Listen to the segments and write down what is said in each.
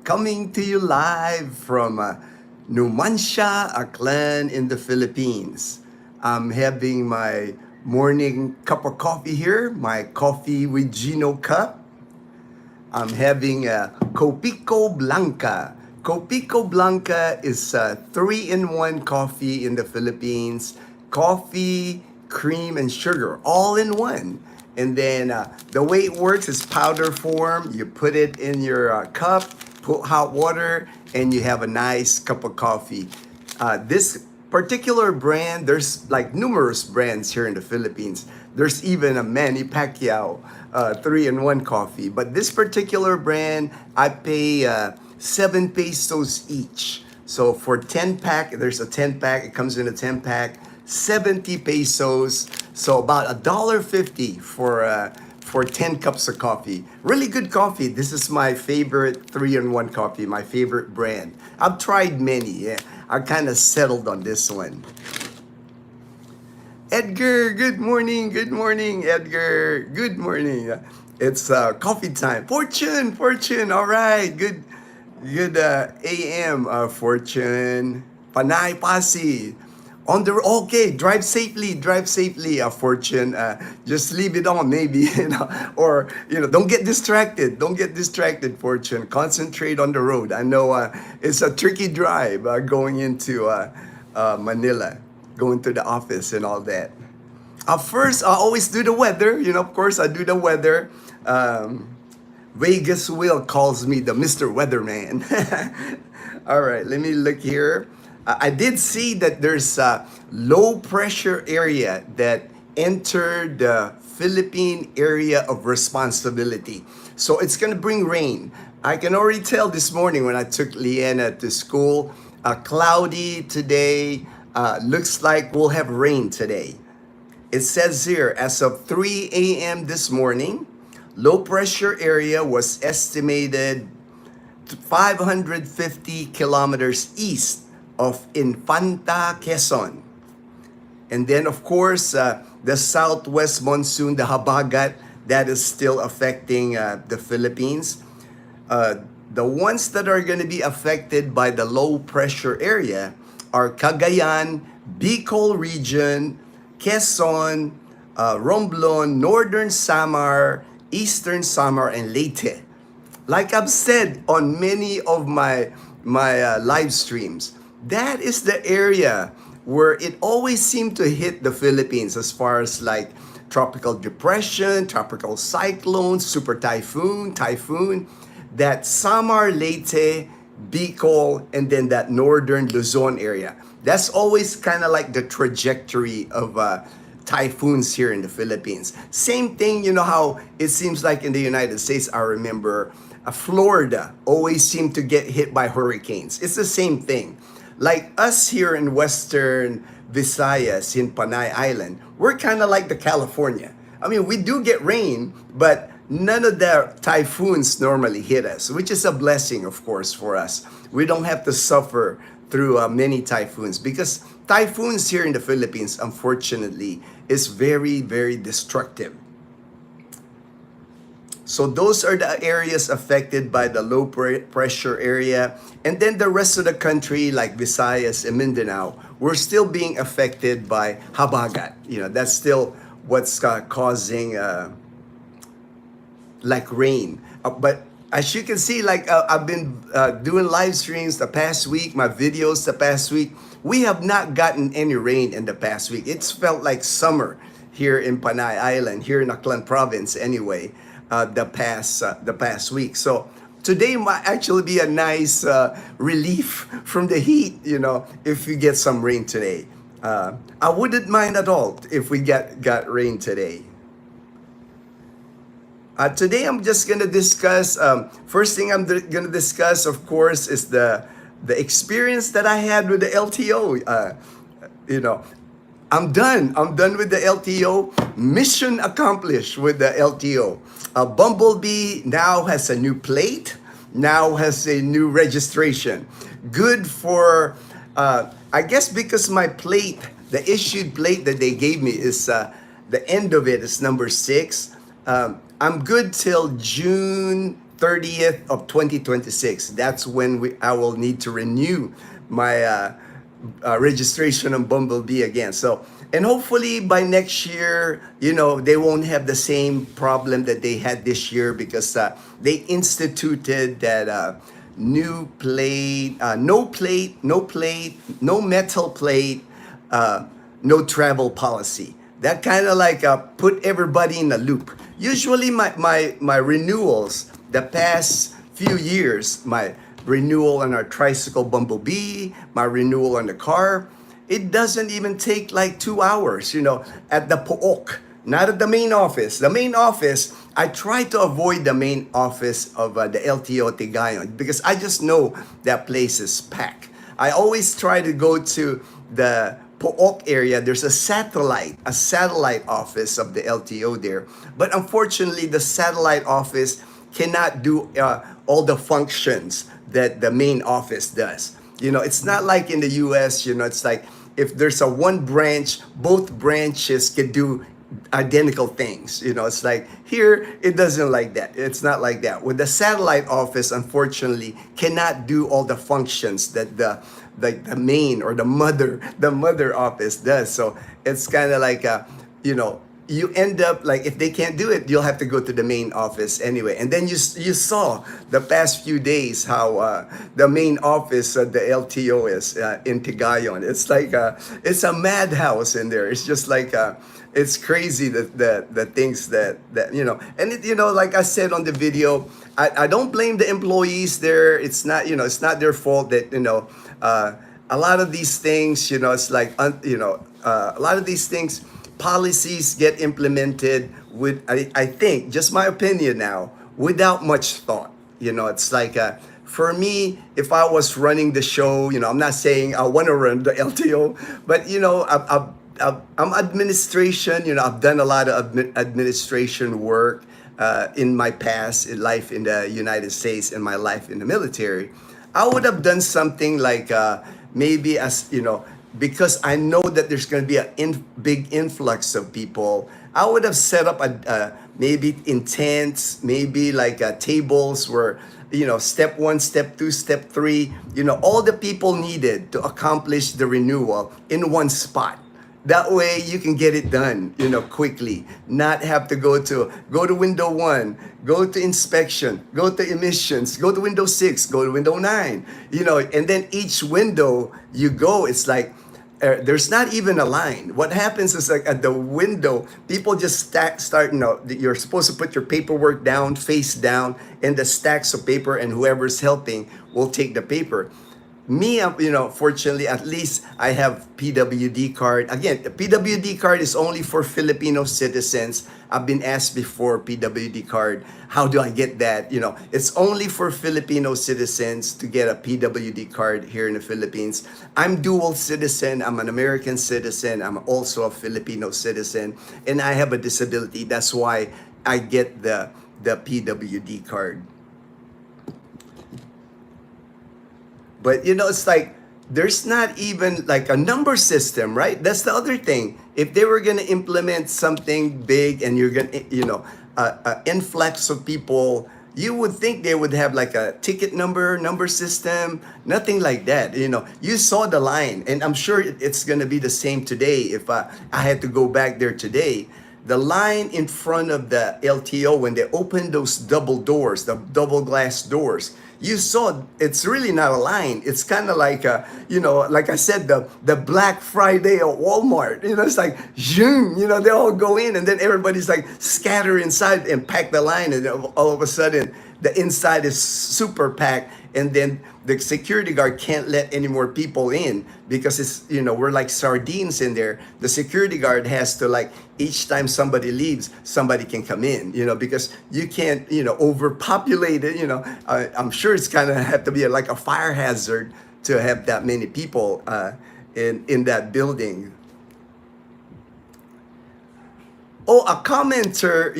coming to you live from Numancia, Aklan in the Philippines. I'm having my morning cup of coffee here, my coffee with Gino cup. I'm having a Copico Blanca. Copico Blanca is a 3-in-1 coffee in the Philippines. Coffee, cream, and sugar all in one. And then the way it works is powder form. You put it in your cup, put hot water, and you have a nice cup of coffee. This particular brand, there's like numerous brands here in the Philippines. There's even a Manny Pacquiao 3-in-1 coffee. But this particular brand, I pay 7 pesos each. So for 10 pack, there's a 10 pack, it comes in a 10 pack, 70 pesos. So about $1.50 for 10 cups of coffee. Really good coffee. This is my favorite 3-in-1 coffee, my favorite brand. I've tried many. Yeah, I kind of settled on this one. Edgar, good morning, Edgar. Good morning. It's coffee time. Fortune, all right. Good AM, Fortune. Panay Pasi. Okay, drive safely, Fortune. Just leave it on, maybe, or don't get distracted. Fortune. Concentrate on the road. I know it's a tricky drive going into Manila, going to the office and all that. First, I always do the weather. Of course, I do the weather. Vegas Will calls me the Mr. Weatherman. All right, let me look here. I did see that there's a low pressure area that entered the Philippine area of responsibility. So it's going to bring rain. I can already tell this morning when I took Leanna to school, cloudy today, looks like we'll have rain today. It says here, as of 3 a.m. this morning, low pressure area was estimated 550 kilometers east of Infanta, Quezon. And then, of course, the southwest monsoon, the Habagat, that is still affecting the Philippines. The ones that are going to be affected by the low pressure area are Cagayan, Bicol region, Quezon, Romblon, Northern Samar, Eastern Samar, and Leyte. Like I've said on many of my live streams, that is the area where it always seemed to hit the Philippines as far as like tropical depression, tropical cyclone, super typhoon, that Samar, Leyte, Bicol, and then that northern Luzon area. That's always kind of like the trajectory of typhoons here in the Philippines. Same thing, how it seems like in the United States, I remember Florida always seemed to get hit by hurricanes. It's the same thing. Like us here in Western Visayas, in Panay Island, we're kind of like the California. I mean, we do get rain, but none of the typhoons normally hit us, which is a blessing, of course, for us. We don't have to suffer through many typhoons, because typhoons here in the Philippines, unfortunately, is very, very destructive. So those are the areas affected by the low pressure area. And then the rest of the country, like Visayas and Mindanao, we're still being affected by Habagat. That's still what's causing like rain. But as you can see, like I've been doing live streams the past week, my videos the past week. We have not gotten any rain in the past week. It's felt like summer here in Panay Island, here in Aklan province anyway. The past week. So today might actually be a nice relief from the heat, if we get some rain today. I wouldn't mind at all if we got rain today. Today I'm just going to discuss, first thing I'm going to discuss, of course, is the experience that I had with the LTO. I'm done with the LTO. Mission accomplished with the LTO. Bumblebee now has a new plate, now has a new registration. Good for, I guess because my plate, the issued plate that they gave me is, the end of it is number 6. I'm good till June 30th of 2026. That's when I will need to renew my registration on Bumblebee again. So, and hopefully by next year, they won't have the same problem that they had this year, because they instituted that new plate, no metal plate, no travel policy. That kind of like put everybody in a loop. Usually my renewals, the past few years, my renewal on our tricycle Bumblebee, my renewal on the car, it doesn't even take like 2 hours, at the Pook, not at the main office. The main office, I try to avoid the main office of the LTO Tigayon, because I just know that place is packed. I always try to go to the Pook area. There's a satellite office of the LTO there. But unfortunately, the satellite office cannot do all the functions that the main office does. It's not like in the US, it's like if there's a one branch, both branches can do identical things. It's like here, it doesn't like that. It's not like that. With the satellite office, unfortunately, cannot do all the functions that the main or the mother office does. So it's kind of like you end up like, if they can't do it, you'll have to go to the main office anyway. And then you saw the past few days how the main office of the LTO is in Tigayon. It's like it's a madhouse in there. It's just like it's crazy, the things that and it, like I said on the video, I don't blame the employees there. It's not it's not their fault that a lot of these things, it's like a lot of these things, policies get implemented with, I think, just my opinion now, without much thought. It's like for me, if I was running the show, I'm not saying I want to run the LTO, but I'm administration. I've done a lot of administration work in my past life in the United States and my life in the military. I would have done something like maybe because I know that there's going to be a big influx of people. I would have set up maybe in tents, maybe like tables where step 1, step 2, step 3, all the people needed to accomplish the renewal in one spot. That way you can get it done, quickly. Not have to go to window 1, go to inspection, go to emissions, go to window 6, go to window 9, and then each window you go, it's like there's not even a line. What happens is like at the window, people just start, you're supposed to put your paperwork down, face down, and the stacks of paper, and whoever's helping will take the paper. Me, fortunately, at least I have PWD card. Again, the PWD card is only for Filipino citizens. I've been asked before, PWD card, how do I get that? It's only for Filipino citizens to get a PWD card here in the Philippines. I'm dual citizen. I'm an American citizen. I'm also a Filipino citizen, and I have a disability. That's why I get the PWD card. But it's like there's not even like a number system, right? That's the other thing. If they were gonna implement something big and you're gonna, influx of people, you would think they would have like a ticket number system. Nothing like that. You saw the line, and I'm sure it's gonna be the same today. If I had to go back there today, the line in front of the LTO when they opened those double doors, the double glass doors. You saw it's really not a line. It's kind of like like I said, the Black Friday at Walmart. It's like zoom. They all go in, and then everybody's like scatter inside and pack the line, and all of a sudden the inside is super packed, and then the security guard can't let any more people in because it's we're like sardines in there. The security guard has to, like, each time somebody leaves, somebody can come in, because you can't overpopulate it. I'm sure it's kind of have to be like a fire hazard to have that many people in that building. Oh, a commenter,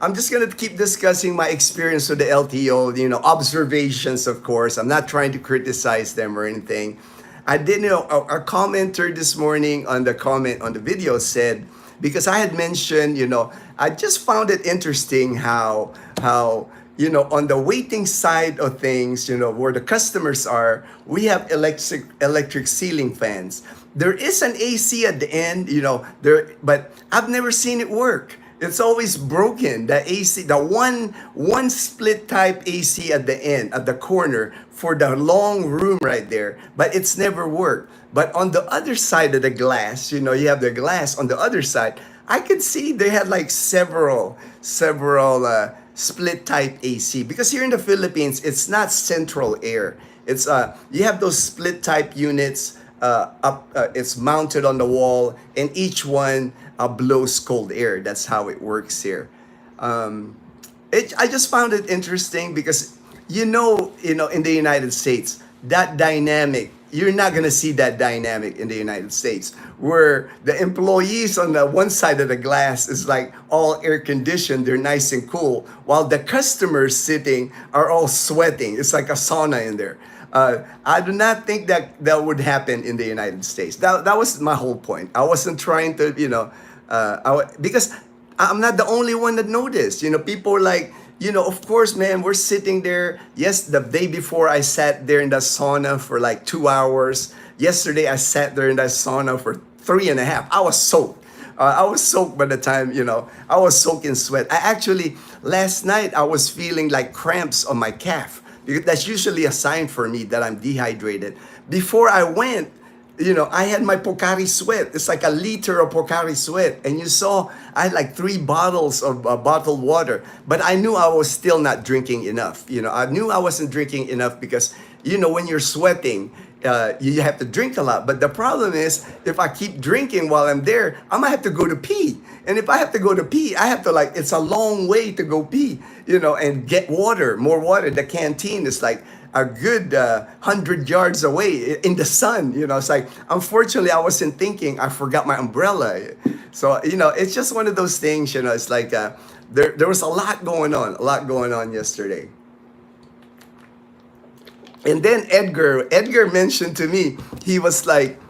I'm just going to keep discussing my experience with the LTO, observations, of course. I'm not trying to criticize them or anything. I did know a commenter this morning on the comment on the video said, because I had mentioned, I just found it interesting how on the waiting side of things, where the customers are, we have electric ceiling fans. There is an AC at the end, but I've never seen it work. It's always broken. The AC, the one split type AC at the end, at the corner for the long room right there, but it's never worked. But on the other side of the glass, you have the glass on the other side. I could see they had like several split type AC, because here in the Philippines it's not central air. It's you have those split type units up. It's mounted on the wall, and each one blows cold air. That's how it works here. I just found it interesting because in the United States, that dynamic, you're not going to see that dynamic in the United States, where the employees on the one side of the glass is like all air conditioned, they're nice and cool, while the customers sitting are all sweating. It's like a sauna in there. I do not think that would happen in the United States. That was my whole point. I wasn't trying to, because I'm not the only one that noticed. People were like, of course, man, we're sitting there. Yes, the day before I sat there in the sauna for like 2 hours. Yesterday, I sat there in that sauna for 3.5. I was soaked. I was soaked by the time, I was soaked in sweat. Last night, I was feeling like cramps on my calf. Because that's usually a sign for me that I'm dehydrated. Before I went, I had my Pocari Sweat. It's like a liter of Pocari Sweat. And you saw I had like 3 bottles of bottled water. But I knew I was still not drinking enough. I knew I wasn't drinking enough because, when you're sweating, you have to drink a lot. But the problem is, if I keep drinking while I'm there, I'm going to have to go to pee. And if I have to go to pee, I have to it's a long way to go pee, and get water, more water. The canteen is like a good 100 yards away in the sun. It's like, unfortunately, I wasn't thinking, I forgot my umbrella. So, it's just one of those things, it's like there was a lot going on yesterday. And then Edgar mentioned to me, he was like,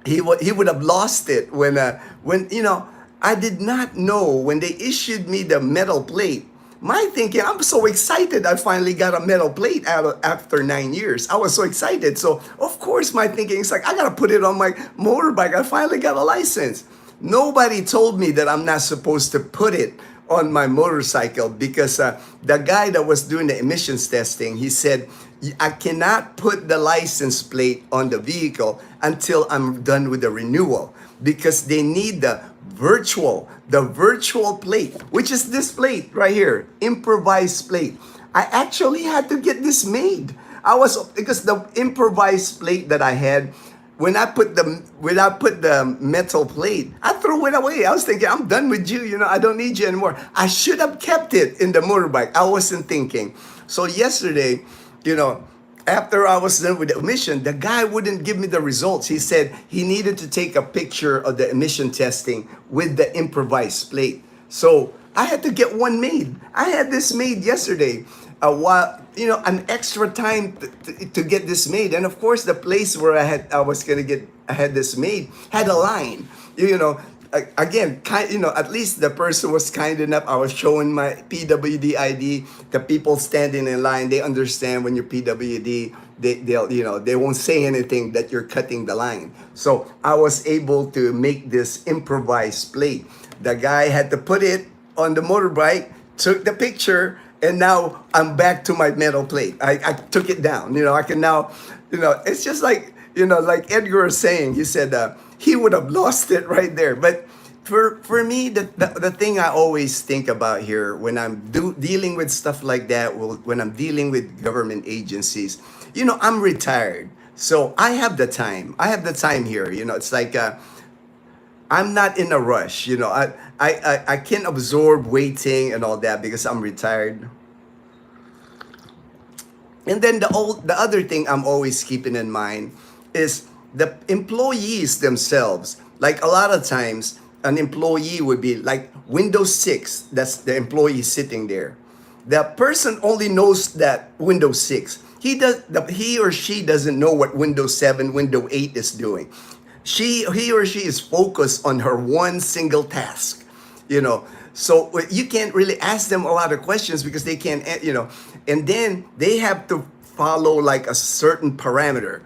he would have lost it when I did not know when they issued me the metal plate. My thinking, I'm so excited I finally got a metal plate after 9 years. I was so excited. So, of course, my thinking is like, I got to put it on my motorbike. I finally got a license. Nobody told me that I'm not supposed to put it on my motorcycle, because the guy that was doing the emissions testing, he said, I cannot put the license plate on the vehicle until I'm done with the renewal, because they need the virtual plate, which is this plate right here, improvised plate. I actually had to get this made. Because the improvised plate that I had, when I put the metal plate, I threw it away. I was thinking, I'm done with you, I don't need you anymore. I should have kept it in the motorbike. I wasn't thinking. So yesterday, after I was done with the emission, the guy wouldn't give me the results. He said he needed to take a picture of the emission testing with the improvised plate. So I had to get one made. I had this made yesterday. An extra time to get this made. And of course, the place where I had this made had a line. Again, at least the person was kind enough. I was showing my PWD ID. The people standing in line, they understand when you're PWD. They won't say anything that you're cutting the line. So I was able to make this improvised plate. The guy had to put it on the motorbike, took the picture, and now I'm back to my metal plate. I took it down. I can now, it's just like, like Edgar was saying, he said, he would have lost it right there. But for me, the thing I always think about here when I'm dealing with stuff like that, when I'm dealing with government agencies, I'm retired. So I have the time. I have the time here. It's like I'm not in a rush. I can absorb waiting and all that because I'm retired. And then the other thing I'm always keeping in mind is the employees themselves. Like a lot of times, an employee would be like Windows 6. That's the employee sitting there. The person only knows that Windows 6. He or she doesn't know what Windows 7, Windows 8 is doing. He or she is focused on her one single task. So you can't really ask them a lot of questions because they can't, and then they have to follow like a certain parameter.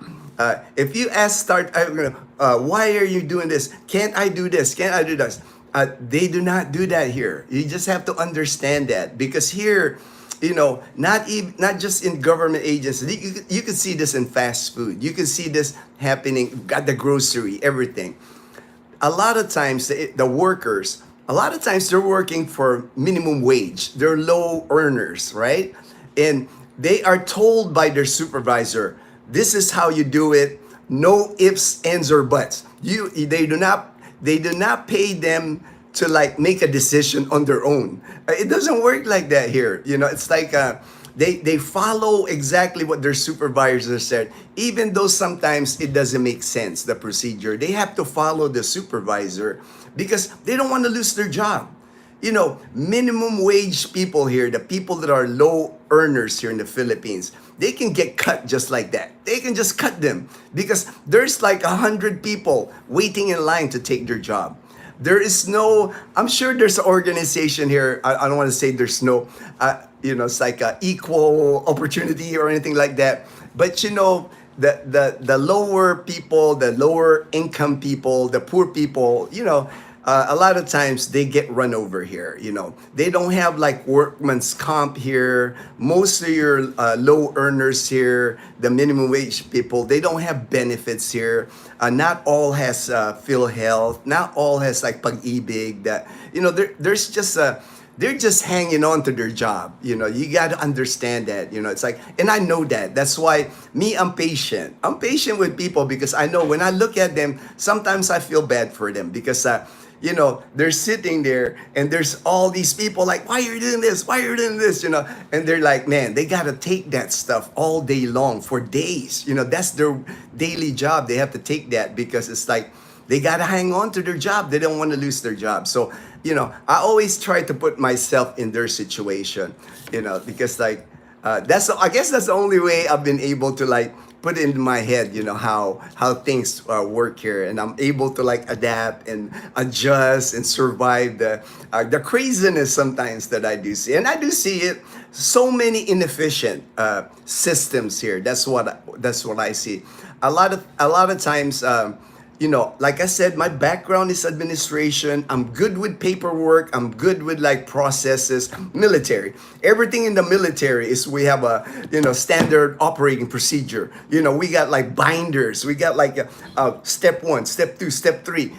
If you ask, why are you doing this? Can't I do this? Can't I do this? They do not do that here. You just have to understand that, because here, not just in government agencies. You can see this in fast food. You can see this happening at the grocery, everything. A lot of times the workers, a lot of times they're working for minimum wage. They're low earners, right? And they are told by their supervisor, this is how you do it. No ifs, ands, or buts. They do not pay them to like make a decision on their own. It doesn't work like that here. It's like they follow exactly what their supervisor said, even though sometimes it doesn't make sense, the procedure. They have to follow the supervisor because they don't want to lose their job. Minimum wage people here, the people that are low earners here in the Philippines, they can get cut just like that. They can just cut them because there's like 100 people waiting in line to take their job. There is no, I'm sure there's an organization here. I don't want to say there's no, it's like equal opportunity or anything like that. But the lower people, the lower income people, the poor people, a lot of times they get run over here. They don't have like workman's comp here. Most of your low earners here, the minimum wage people, they don't have benefits here. Not all has PhilHealth. Not all has like pag-ibig. That there's just they're just hanging on to their job. You got to understand that. It's like, and I know that. That's why I'm patient. I'm patient with people because I know when I look at them, sometimes I feel bad for them because they're sitting there and there's all these people like, why are you doing this? Why are you doing this? And they're like, man, they got to take that stuff all day long for days. That's their daily job. They have to take that because it's like, they got to hang on to their job. They don't want to lose their job. So, I always try to put myself in their situation, because like, I guess that's the only way I've been able to like put it in my head, how things work here, and I'm able to like adapt and adjust and survive the craziness sometimes that I do see, and I do see it. So many inefficient systems here. That's what I see. A lot of times. Like I said, my background is administration. I'm good with paperwork. I'm good with like processes, military. Everything in the military is we have a, standard operating procedure. We got like binders. We got like step 1, step 2, step 3.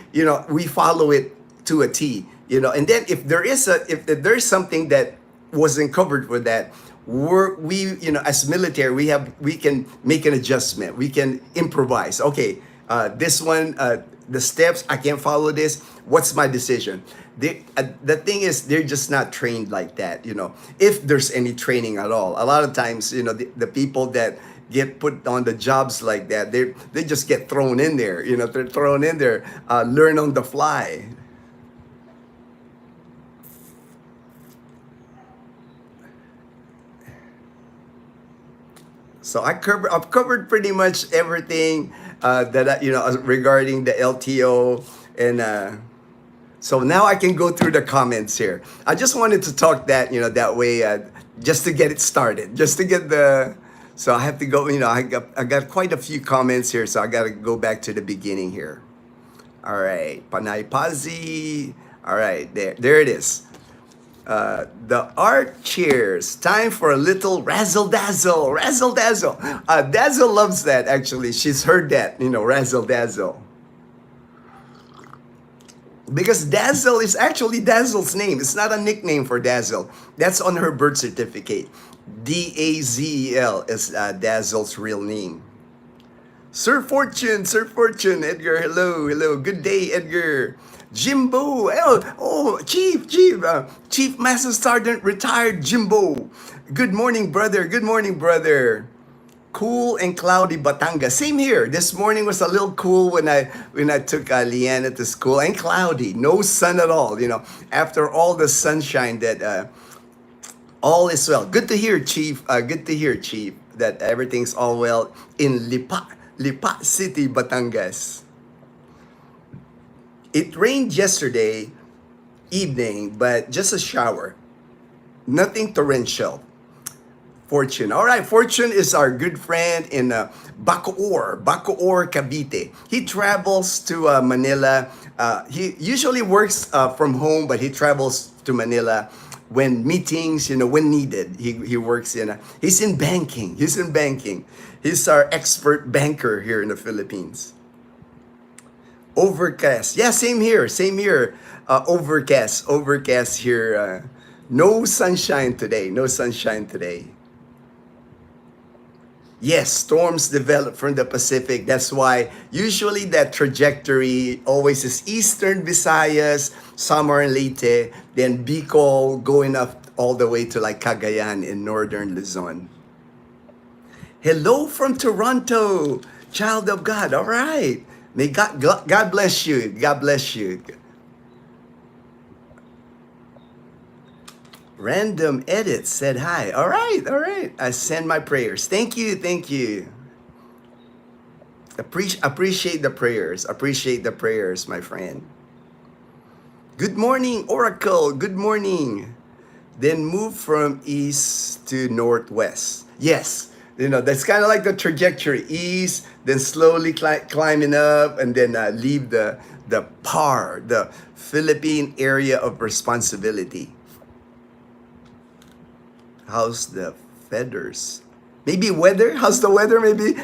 We follow it to a T. And then if there's something that wasn't covered for that, as military, we can make an adjustment. We can improvise. Okay. This one, the steps, I can't follow this. What's my decision? The thing is, they're just not trained like that, if there's any training at all. A lot of times, the people that get put on the jobs like that, they just get thrown in there, they're thrown in there, learn on the fly. So I've covered pretty much everything regarding the LTO, and so now I can go through the comments here. I just wanted to talk that way, just to get it started, just to get the. So I have to go. I got quite a few comments here, so I got to go back to the beginning here. All right, Panay Pazi. All right, there it is. The art cheers. Time for a little razzle dazzle. Razzle dazzle. Dazzle loves that actually. She's heard that, razzle dazzle. Because Dazzle is actually Dazzle's name. It's not a nickname for Dazzle. That's on her birth certificate. Dazel is Dazzle's real name. Sir Fortune, Edgar, hello. Good day, Edgar. Jimbo, Chief Master Sergeant retired Jimbo. Good morning, brother. Cool and cloudy Batangas. Same here. This morning was a little cool when I took Leanna to school, and cloudy, no sun at all. After all the sunshine, that all is well. Good to hear, Chief. That everything's all well in Lipa City, Batangas. It rained yesterday evening, but just a shower. Nothing torrential. Fortune. All right, Fortune is our good friend in Bacoor, Cavite. He travels to Manila. He usually works from home, but he travels to Manila when meetings, when needed. He works in, he's in banking. He's in banking. He's our expert banker here in the Philippines. Overcast. Yeah, same here. Same here. Overcast here. No sunshine today. No sunshine today. Yes, storms develop from the Pacific. That's why usually that trajectory always is Eastern Visayas, Samar and Leyte, then Bicol going up all the way to like Cagayan in Northern Luzon. Hello from Toronto, child of God. All right. May God bless you. God bless you. Random Edit said hi. All right, all right. I send my prayers. Thank you, thank you. Appreciate the prayers. Appreciate the prayers, my friend. Good morning, Oracle. Good morning. Then move from east to northwest. Yes, that's kind of like the trajectory. East, then slowly climbing up, and then leave the PAR, the Philippine Area of Responsibility. How's the feathers? Maybe weather. How's the weather?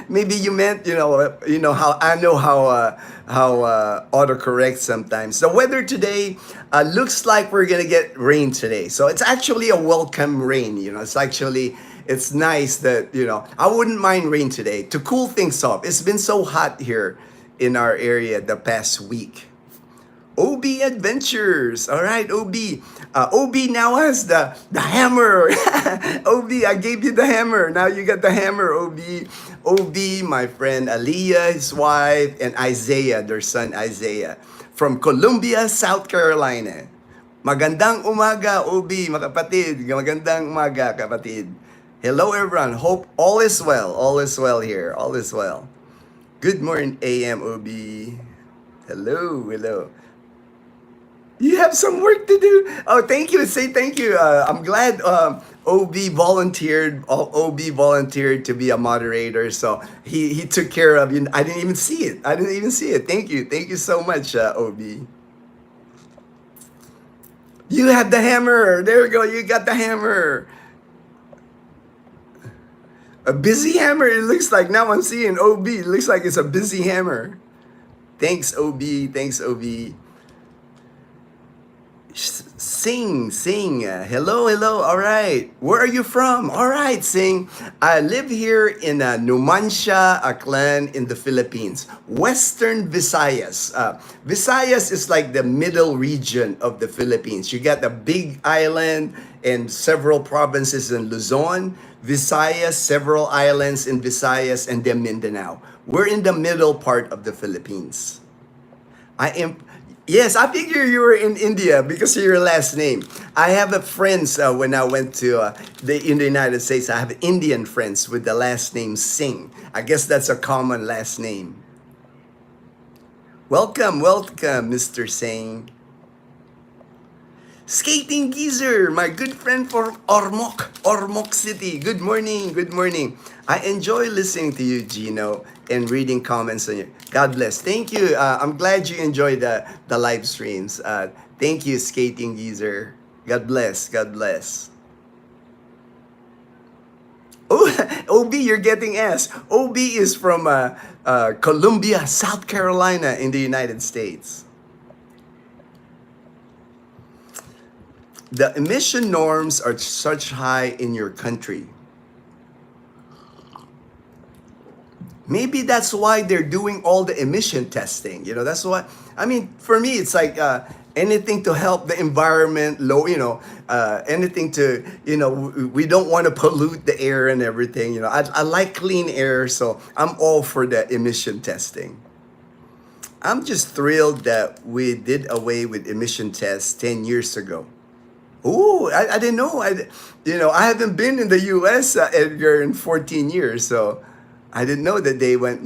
Maybe you meant how I know how autocorrect sometimes. The weather today looks like we're gonna get rain today, so it's actually a welcome rain. It's nice that I wouldn't mind rain today to cool things off. It's been so hot here in our area the past week. OB Adventures. All right, OB. OB now has the hammer. OB, I gave you the hammer. Now you got the hammer, OB. OB, my friend Aliyah, his wife, and Isaiah, their son Isaiah, from Columbia, South Carolina. Magandang umaga, OB, mga kapatid. Magandang umaga, kapatid. Hello, everyone. Hope all is well. All is well here. All is well. Good morning, AM, OB. Hello, hello. You have some work to do. Oh, thank you. Say thank you. I'm glad OB volunteered. OB volunteered to be a moderator, so he took care of you. I didn't even see it. Thank you. Thank you so much, OB. You have the hammer. There we go. You got the hammer. A busy hammer. It looks like now I'm seeing OB. It looks like it's a busy hammer. Thanks, OB. Thanks, OB. Sing. Hello. All right. Where are you from? All right, Sing. I live here in Numancia, Aklan in the Philippines. Western Visayas. Visayas is like the middle region of the Philippines. You got the big island and several provinces in Luzon. Visayas, several islands in Visayas, and then Mindanao. We're in the middle part of the Philippines. Yes, I figure you were in India because of your last name. I have friends when I went to in the United States. I have Indian friends with the last name Singh. I guess that's a common last name. Welcome, Mr. Singh. Skating Geezer, my good friend from Ormoc City. Good morning. I enjoy listening to you, Gino, and reading comments on you. God bless. Thank you. I'm glad you enjoy the live streams. Thank you, Skating Geezer. God bless. Oh, OB, you're getting asked. OB is from Columbia, South Carolina in the United States. The emission norms are such high in your country. Maybe that's why they're doing all the emission testing. That's why. I mean, for me, it's like anything to help the environment, anything to, we don't want to pollute the air and everything. I like clean air, so I'm all for the emission testing. I'm just thrilled that we did away with emission tests 10 years ago. Oh, I didn't know. I haven't been in the U.S., Edgar, in 14 years, so I didn't know that they went,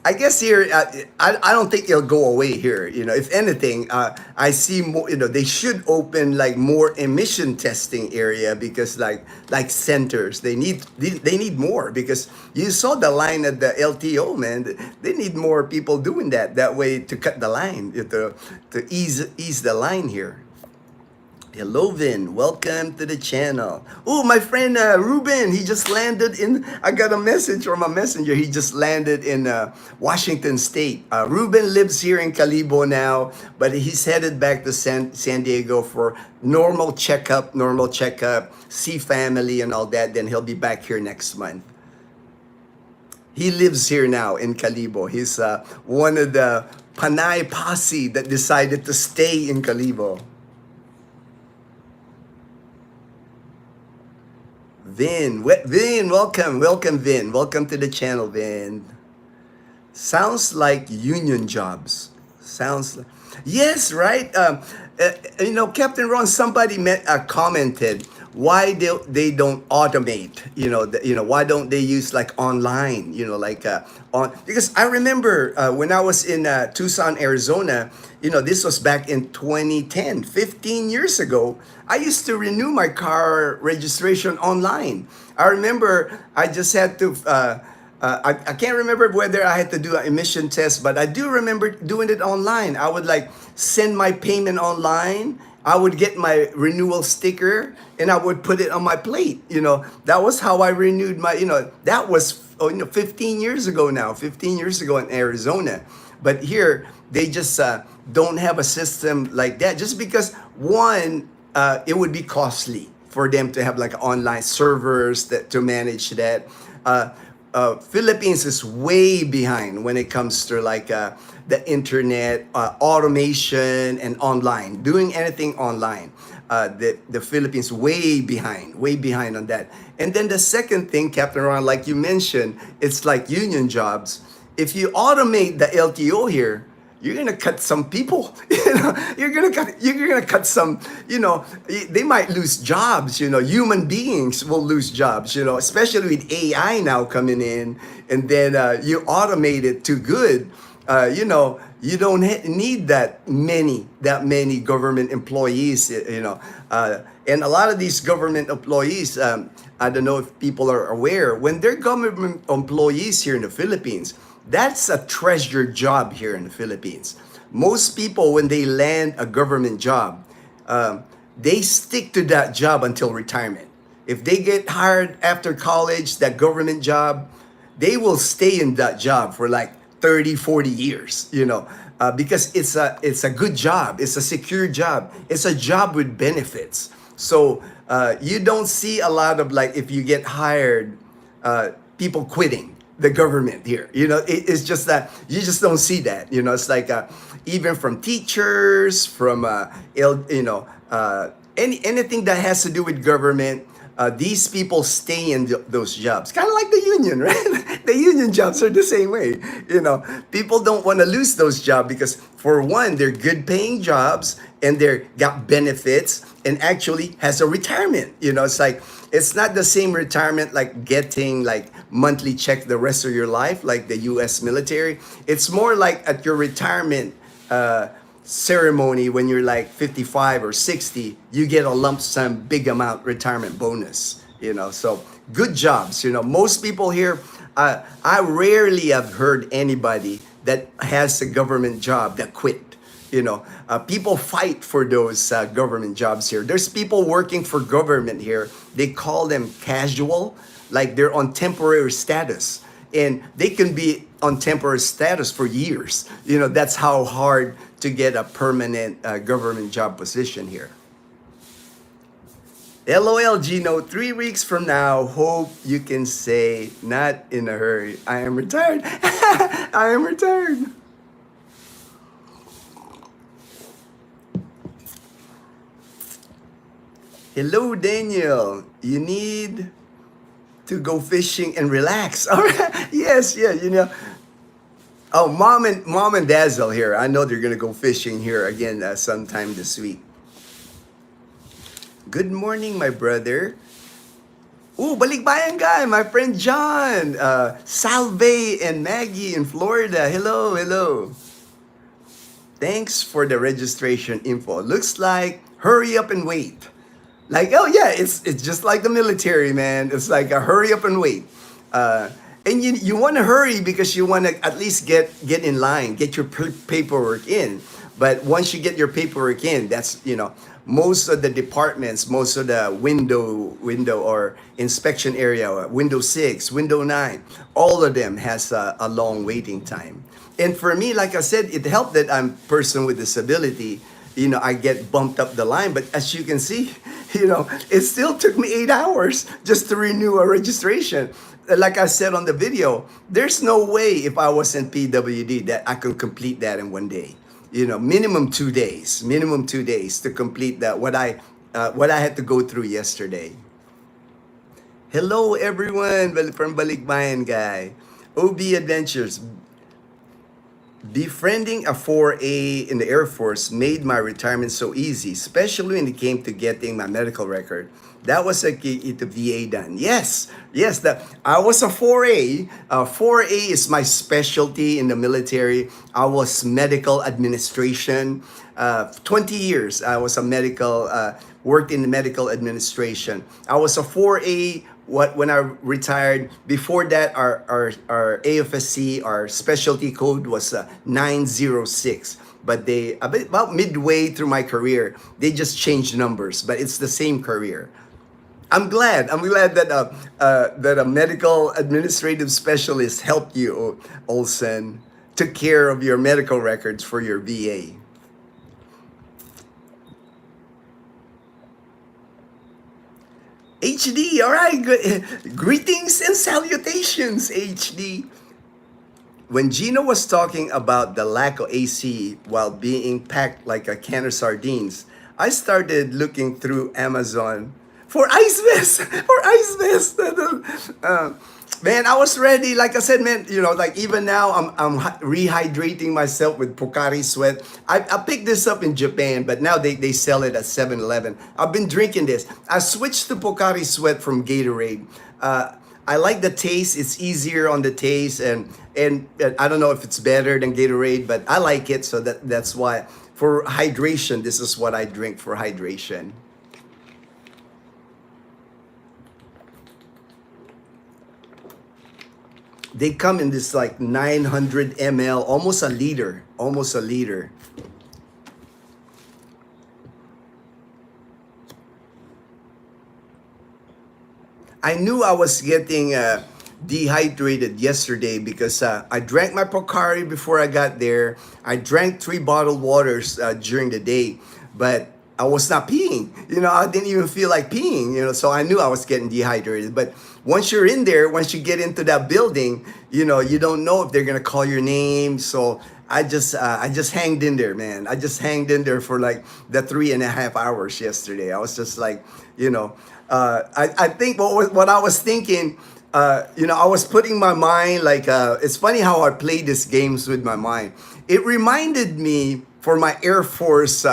I guess here, I don't think it'll go away here. If anything, I see more. They should open like more emission testing area because like centers, they need more because you saw the line at the LTO, man. They need more people doing that. That way to cut the line, to ease the line here. Hello, Vin. Welcome to the channel. Oh, my friend Ruben, he just landed in. I got a message from a messenger. He just landed in Washington State. Ruben lives here in Calibo now, but he's headed back to San Diego for normal checkup, see family and all that. Then he'll be back here next month. He lives here now in Calibo. He's one of the Panay posse that decided to stay in Calibo. Vin, welcome, Vin. Welcome to the channel, Vin. Sounds like union jobs. Sounds like, yes, right? Captain Ron, somebody commented, why they don't automate, why don't they use like online, because I remember when I was in Tucson, Arizona, this was back in 2010, 15 years ago. I used to renew my car registration online. I remember I just had to, I can't remember whether I had to do an emission test, but I do remember doing it online. I would like send my payment online. I would get my renewal sticker and I would put it on my plate. That was how I renewed my, that was 15 years ago now, 15 years ago in Arizona. But here, they just don't have a system like that just because one, it would be costly for them to have like online servers to manage that. Philippines is way behind when it comes to like the internet, automation, and online. Doing anything online. The Philippines way behind on that. And then the second thing, Captain Ron, like you mentioned, it's like union jobs. If you automate the LTO here, you're gonna cut some people. You're gonna cut some. They might lose jobs. Human beings will lose jobs. Especially with AI now coming in, and then you automate it too good. You don't need that many government employees. And a lot of these government employees. I don't know if people are aware when they're government employees here in the Philippines. That's a treasured job here in the Philippines. Most people, when they land a government job, they stick to that job until retirement. If they get hired after college, that government job, they will stay in that job for like 30, 40 years, because it's a good job. It's a secure job. It's a job with benefits. So you don't see a lot of like, if you get hired, people quitting the government here. It's just that you just don't see that. It's like even from teachers, from anything that has to do with government. These people stay in those jobs, kind of like the union, right? The union jobs are the same way. People don't want to lose those jobs because, for one, they're good paying jobs and they're got benefits and actually has a retirement. It's like, it's not the same retirement like getting like monthly check the rest of your life, like the U.S. military. It's more like at your retirement ceremony when you're like 55 or 60, you get a lump sum big amount retirement bonus. So good jobs. Most people here, I rarely have heard anybody that has a government job that quit. People fight for those government jobs here. There's people working for government here. They call them casual, like they're on temporary status. And they can be on temporary status for years. That's how hard to get a permanent government job position here. LOL, Gino, 3 weeks from now, hope you can say, not in a hurry. I am retired. I am retired. Hello, Daniel. You need to go fishing and relax. All right. Yes, yeah. Oh, mom and Dazzle here. I know they're gonna go fishing here again sometime this week. Good morning, my brother. Ooh, balikbayan guy, my friend John, Salve and Maggie in Florida. Hello, hello. Thanks for the registration info. Looks like hurry up and wait. Like, oh yeah, it's just like the military, man. It's like a hurry up and wait. Uh, and you want to hurry because you want to at least get in line, get your paperwork in. But once you get your paperwork in, that's most of the departments, most of the window or inspection area, window 6, window 9, all of them has a long waiting time. And for me, like I said, it helped that I'm a person with disability. I get bumped up the line, but as you can see, it still took me 8 hours just to renew a registration. Like I said on the video, there's no way if I was in PWD that I could complete that in one day. Minimum 2 days to complete that what I had to go through yesterday. Hello everyone from Balikbayan guy. OB Adventures. Befriending a 4A in the Air Force made my retirement so easy, especially when it came to getting my medical record. That was a key to VA done. Yes, I was a 4A. 4A is my specialty in the military. I was medical administration. 20 years I was worked in the medical administration. I was a 4A when I retired. Before that, our AFSC, our specialty code was 906. But about midway through my career, they just changed numbers, but it's the same career. I'm glad that a medical administrative specialist helped you, Olsen, took care of your medical records for your VA. HD, all right. Greetings and salutations, HD. When Gino was talking about the lack of AC while being packed like a can of sardines, I started looking through Amazon for ice vest. For ice vest. Man, I was ready. Like I said, man, like even now, I'm rehydrating myself with Pocari Sweat. I picked this up in Japan, but now they sell it at 7-Eleven. I've been drinking this. I switched to Pocari Sweat from Gatorade. I like the taste. It's easier on the taste, and I don't know if it's better than Gatorade, but I like it. So that's why for hydration, this is what I drink for hydration. They come in this like 900 ml, almost a liter. I knew I was getting dehydrated yesterday because I drank my Pocari before I got there. I drank 3 bottled waters during the day, but I was not peeing. I didn't even feel like peeing, so I knew I was getting dehydrated. But once you're in there, once you get into that building, you don't know if they're going to call your name. So I just hanged in there, man. I just hanged in there for like the 3.5 hours yesterday. I was just like, I think what I was thinking, I was putting my mind like, it's funny how I play these games with my mind. It reminded me for my Air Force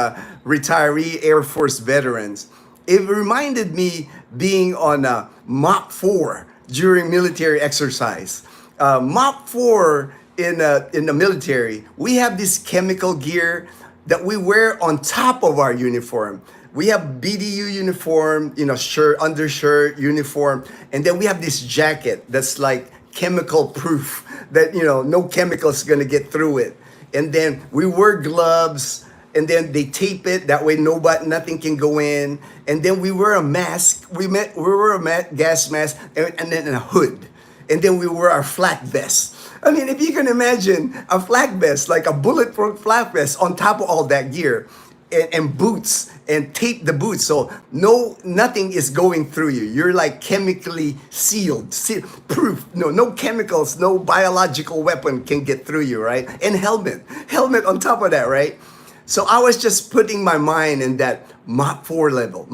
retiree Air Force veterans. It reminded me being on Mach 4 during military exercise. Mach 4 in the military, we have this chemical gear that we wear on top of our uniform. We have BDU uniform, shirt, undershirt, uniform, and then we have this jacket that's like chemical proof that no chemical is gonna get through it. And then we wear gloves, and then they tape it that way nothing can go in. And then we wear a mask. We wear a gas mask and then a hood, and then we wear our flak vest. I mean, if you can imagine a flak vest, like a bulletproof flak vest on top of all that gear, and boots, and tape the boots so nothing is going through you. You're like chemically sealed, proof. No chemicals, no biological weapon can get through you, right? And helmet on top of that, right? So I was just putting my mind in that Mach 4 level.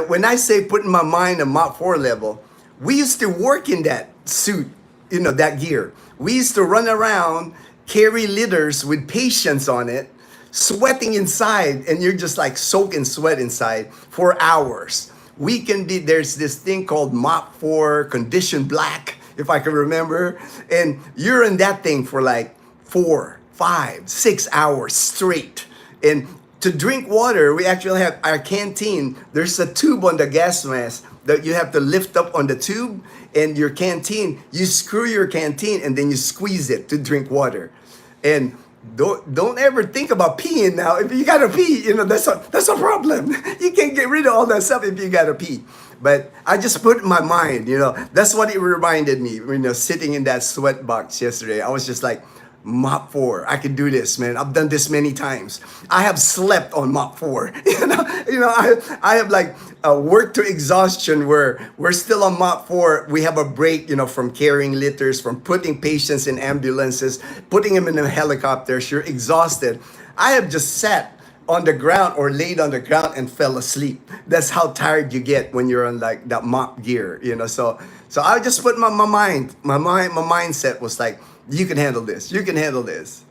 When I say putting my mind in Mach 4 level, we used to work in that suit, that gear. We used to run around, carry litters with patients on it, sweating inside, and you're just like soaking sweat inside for hours. we can be, there's this thing called Mop 4, Condition Black, if I can remember. And you're in that thing for like 4, 5, 6 hours straight. And to drink water, we actually have our canteen. There's a tube on the gas mask that you have to lift up on the tube, and your canteen, you screw your canteen and then you squeeze it to drink water. And don't ever think about peeing now. If you gotta pee, that's a problem. You can't get rid of all that stuff if you gotta pee. But I just put in my mind, that's what it reminded me. Sitting in that sweat box yesterday, I was just like, Mop 4, I can do this, man. I've done this many times. I have slept on Mop 4. I have like worked to exhaustion where we're still on Mop 4. We have a break, from carrying litters, from putting patients in ambulances, putting them in a helicopters. You're exhausted. I have just sat on the ground or laid on the ground and fell asleep. That's how tired you get when you're on like that mop gear, So I just put my mindset was like, you can handle this. You can handle this.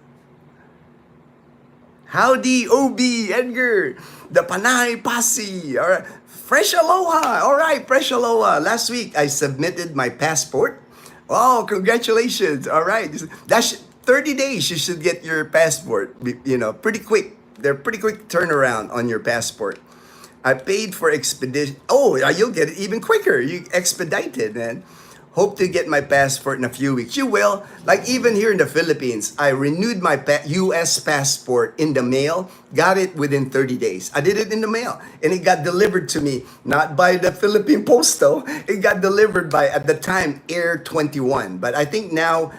Howdy, OB, Edgar, the Panay Pasi. All right. Fresh Aloha. All right, Fresh Aloha. Last week, I submitted my passport. Oh, congratulations. All right. That's 30 days you should get your passport, pretty quick. They're pretty quick turnaround on your passport. I paid for expedition. Oh, you'll get it even quicker. You expedited, man. Hope to get my passport in a few weeks. You will. Like even here in the Philippines, I renewed my U.S. passport in the mail. Got it within 30 days. I did it in the mail. And it got delivered to me, not by the Philippine Postal. It got delivered by, at the time, Air 21. But I think now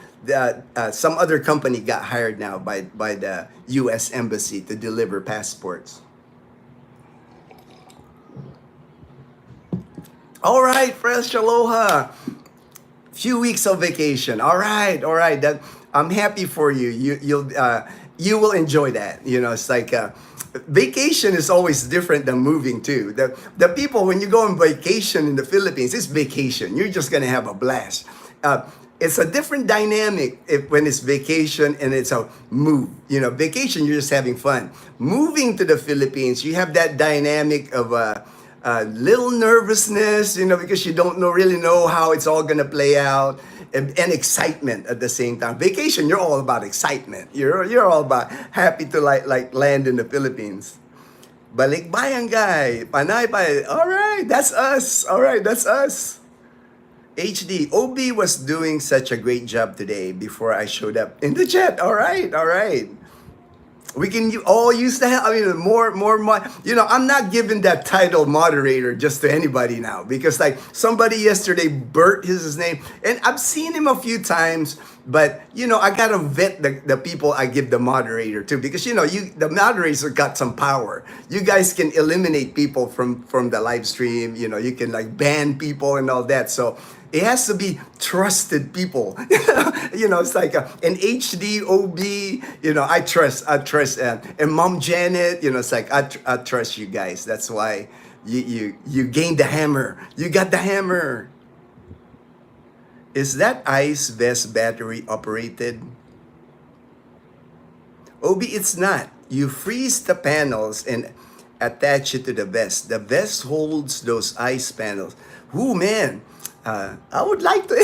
some other company got hired now by the U.S. Embassy to deliver passports. All right, Fresh Aloha. Few weeks of vacation. All right. That I'm happy for you. You will enjoy that. It's like vacation is always different than moving too. The people when you go on vacation in the Philippines, it's vacation. You're just gonna have a blast. It's a different dynamic when it's vacation and it's a move. Vacation, you're just having fun. Moving to the Philippines, you have that dynamic of little nervousness, because you don't really know how it's all gonna play out, and excitement at the same time. Vacation, you're all about excitement. You're all about happy to like land in the Philippines. Balikbayan guy, Panay pa. All right, that's us. All right, that's us. HD, OB was doing such a great job today before I showed up in the chat. All right. We can all use that. I mean, more. I'm not giving that title moderator just to anybody now because like somebody yesterday, Bert is his name, and I've seen him a few times. But I gotta vet the people I give the moderator to because the moderators got some power. You guys can eliminate people from the live stream. You can like ban people and all that. So it has to be trusted people. It's like an HD OB. I trust, and Mom Janet. It's like I trust you guys. That's why you gained the hammer. You got the hammer. Is that ice vest battery operated? OB, it's not. You freeze the panels and attach it to the vest. The vest holds those ice panels. Ooh, man. I would like to.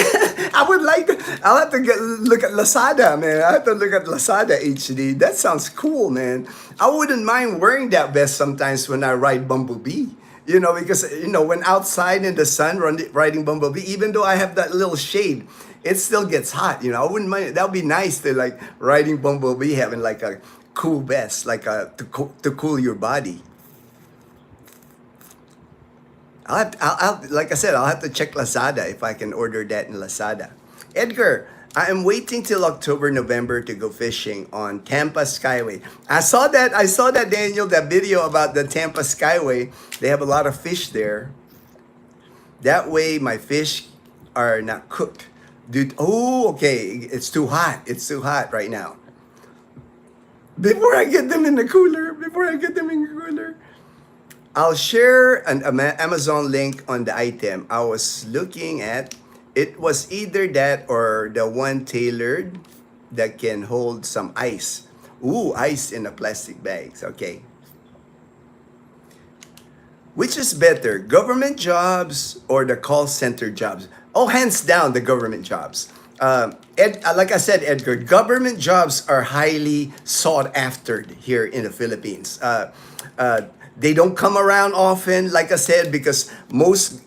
I'll have to look at Lazada, man. I have to look at Lazada HD. That sounds cool, man. I wouldn't mind wearing that vest sometimes when I ride Bumblebee. Because when outside in the sun riding Bumblebee, even though I have that little shade, it still gets hot. I wouldn't mind. That would be nice to like riding Bumblebee, having like a cool vest, like to cool your body. I'll like I said, I'll have to check Lazada if I can order that in Lazada. Edgar, I am waiting till October, November to go fishing on Tampa Skyway. I saw that, Daniel, that video about the Tampa Skyway. They have a lot of fish there. That way my fish are not cooked. Dude, oh, okay, it's too hot. It's too hot right now. Before I get them in the cooler. I'll share an Amazon link on the item. I was looking at, it was either that or the one tailored that can hold some ice. Ooh, ice in a plastic bags. Okay. Which is better, government jobs or the call center jobs? Oh, hands down, the government jobs. Like I said, Edgar, government jobs are highly sought after here in the Philippines. They don't come around often, like I said, because once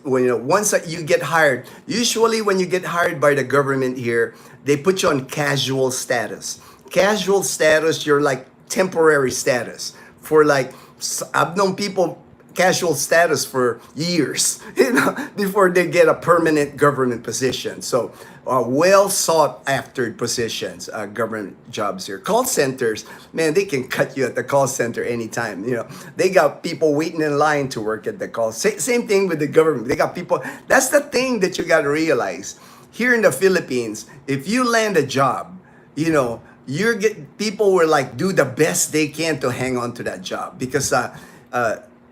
that you get hired, usually when you get hired by the government here, they put you on casual status. Casual status, you're like temporary status for like I've known people casual status for years, before they get a permanent government position. So, well sought after positions, government jobs here. Call centers, man, they can cut you at the call center anytime. They got people waiting in line to work at the call. Same thing with the government. They got people. That's the thing that you got to realize. Here in the Philippines, if you land a job, people will like do the best they can to hang on to that job because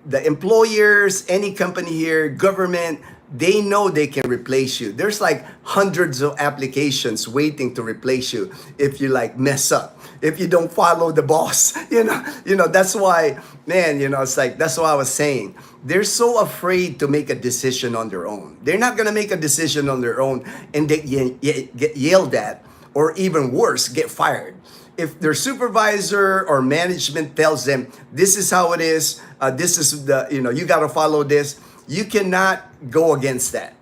the employers, any company here, government, they know they can replace you. There's like hundreds of applications waiting to replace you if you like mess up, if you don't follow the boss. That's why, man, it's like, that's what I was saying. They're so afraid to make a decision on their own. They're not going to make a decision on their own and they get yelled at, or even worse, get fired. If their supervisor or management tells them, this is how it is, this is you got to follow this, you cannot go against that.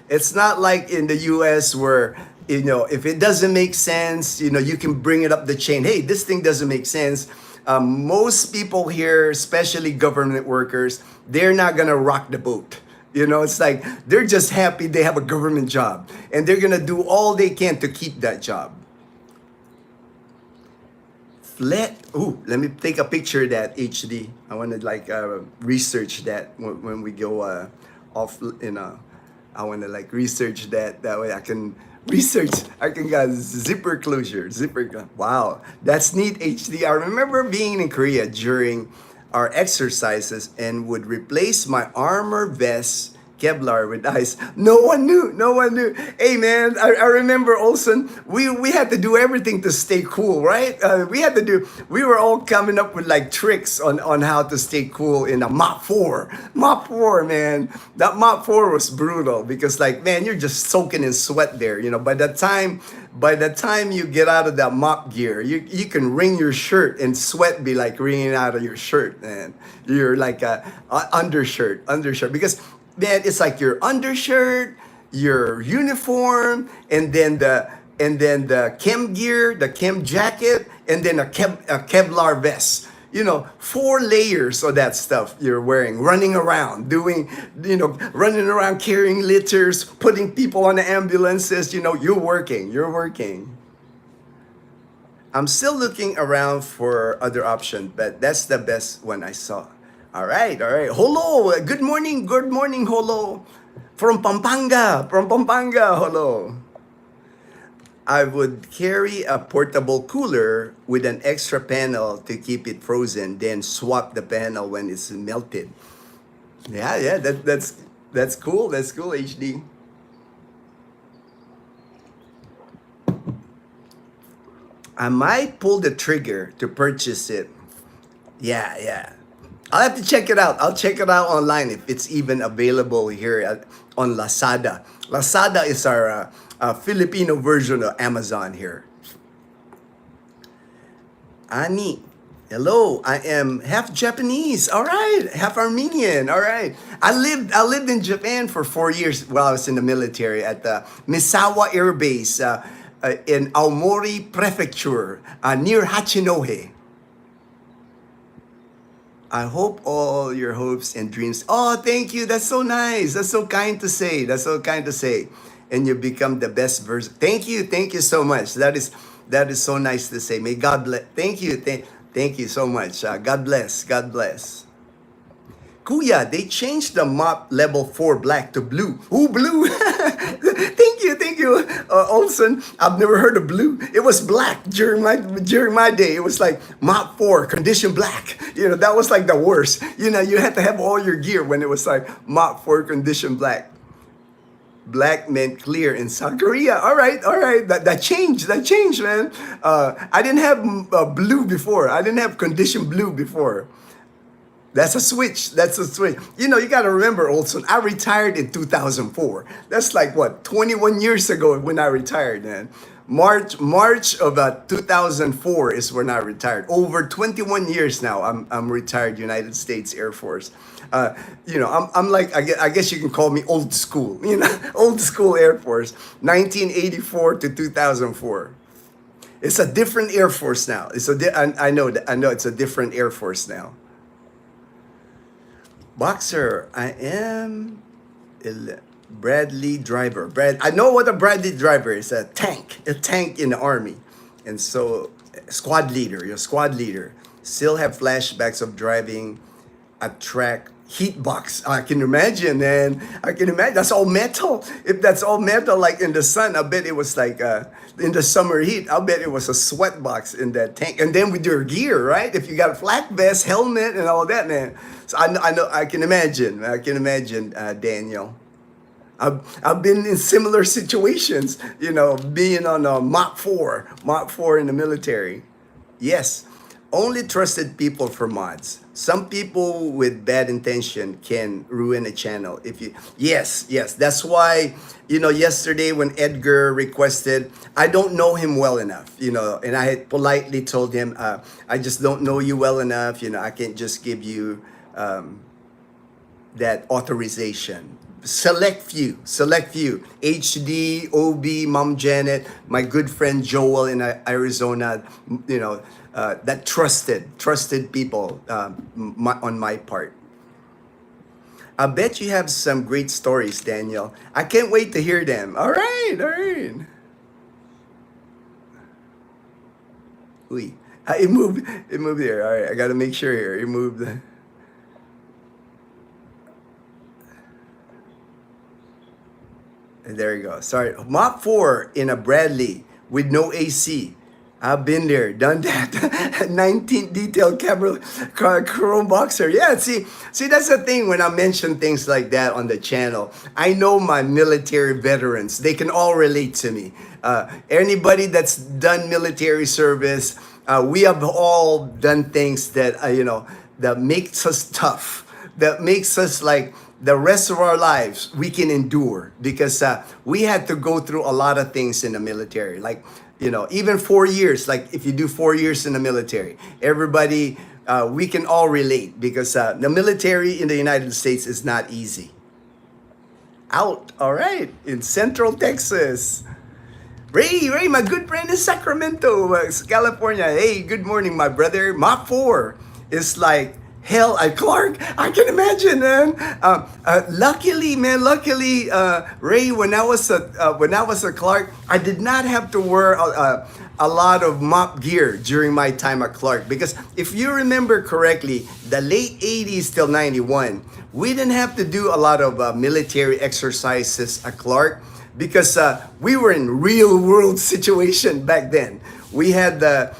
It's not like in the US where, if it doesn't make sense, you can bring it up the chain. Hey, this thing doesn't make sense. Most people here, especially government workers, they're not going to rock the boat. It's like they're just happy they have a government job and they're going to do all they can to keep that job. Let me take a picture of that HD. I want to research that when we go off. I want to research that way I can research. I can get zipper closure. Wow, that's neat. HD. I remember being in Korea during our exercises and would replace my armor vest Kevlar with ice. No one knew. Hey man, I remember Olsen, we had to do everything to stay cool, right? We were all coming up with tricks on how to stay cool in a Mop 4. Mop 4, man. That Mop 4 was brutal because man, you're just soaking in sweat there. By the time you get out of that mop gear, you can wring your shirt and sweat be wringing out of your shirt, man. You're like a undershirt because man, it's like your undershirt, your uniform, and then the chem gear, the chem jacket, and then a Kevlar vest. 4 layers of that stuff you're wearing, running around carrying litters, putting people on the ambulances. You're working. I'm still looking around for other options, but that's the best one I saw. All right. Hello. Good morning, Holo. From Pampanga. Hello. I would carry a portable cooler with an extra panel to keep it frozen, then swap the panel when it's melted. Yeah, that's cool. That's cool, HD. I might pull the trigger to purchase it. Yeah. I'll have to check it out. I'll check it out online if it's even available here on Lazada. Lazada is our Filipino version of Amazon here. Ani, hello. I am half Japanese. All right. Half Armenian. All right. I lived in Japan for 4 years while I was in the military at the Misawa Air Base in Aomori Prefecture near Hachinohe. I hope all your hopes and dreams. Oh, thank you. That's so nice. That's so kind to say. And you become the best version. Thank you so much. That is so nice to say. May God bless. Thank you. Thank you so much. God bless. Kuya, they changed the mop level 4 black to blue. Ooh, blue. Thank you, Olson. I've never heard of blue. It was black during my day. It was like mop 4, condition black. That was the worst. You had to have all your gear when it was mop 4, condition black. Black meant clear in South Korea. All right. That changed, man. I didn't have blue before. I didn't have condition blue before. That's a switch. That's a switch. You know, you got to remember, Olson, I retired in 2004. That's like, what, 21 years ago when I retired, man. March of 2004 is when I retired. Over 21 years now, I'm retired United States Air Force. You know, I'm like, I guess you can call me old school, you know, old school Air Force, 1984 to 2004. It's a different Air Force now. I know it's a different Air Force now. Boxer, I am Bradley driver. I know what a Bradley driver is. A tank in the army. And so, squad leader, you're a squad leader. Still have flashbacks of driving a track heat box. I can imagine, man. I can imagine. That's all metal. If that's all metal, like in the sun, I bet it was like in the summer heat. I bet it was a sweat box in that tank. And then with your gear, right? If you got a flak vest, helmet, and all that, man. So I know. I can imagine. Daniel. I've been in similar situations. You know, being on a Mach 4 in the military. Yes. Only trusted people for mods. Some people with bad intention can ruin a channel. Yes, that's why, you know, yesterday when Edgar requested, I don't know him well enough, you know, and I had politely told him, I just don't know you well enough, you know, I can't just give you that authorization. Select few, HD, OB, Mom Janet, my good friend Joel in Arizona, you know, that trusted people on my part. I bet you have some great stories, Daniel. I can't wait to hear them. All right. Uy, it moved there. All right, I got to make sure here. It moved. There you go. Sorry. Mach 4 in a Bradley with no AC. I've been there, done that. 19th detail chrome boxer. Yeah, see, that's the thing when I mention things like that on the channel. I know my military veterans. They can all relate to me. Anybody that's done military service, we have all done things that, you know, that makes us tough. That makes us like, the rest of our lives we can endure because we had to go through a lot of things in the military. Like, you know, even 4 years, like if you do 4 years in the military, everybody, we can all relate because the military in the United States is not easy. All right, in Central Texas. Ray, my good friend in Sacramento, California. Hey, good morning, my brother. Mach 4 is like hell at Clark. I can imagine, man. Luckily, Ray, when I was at Clark, I did not have to wear a lot of mop gear during my time at Clark because if you remember correctly, the late 80s till 91, we didn't have to do a lot of military exercises at Clark because we were in real world situation back then. We had the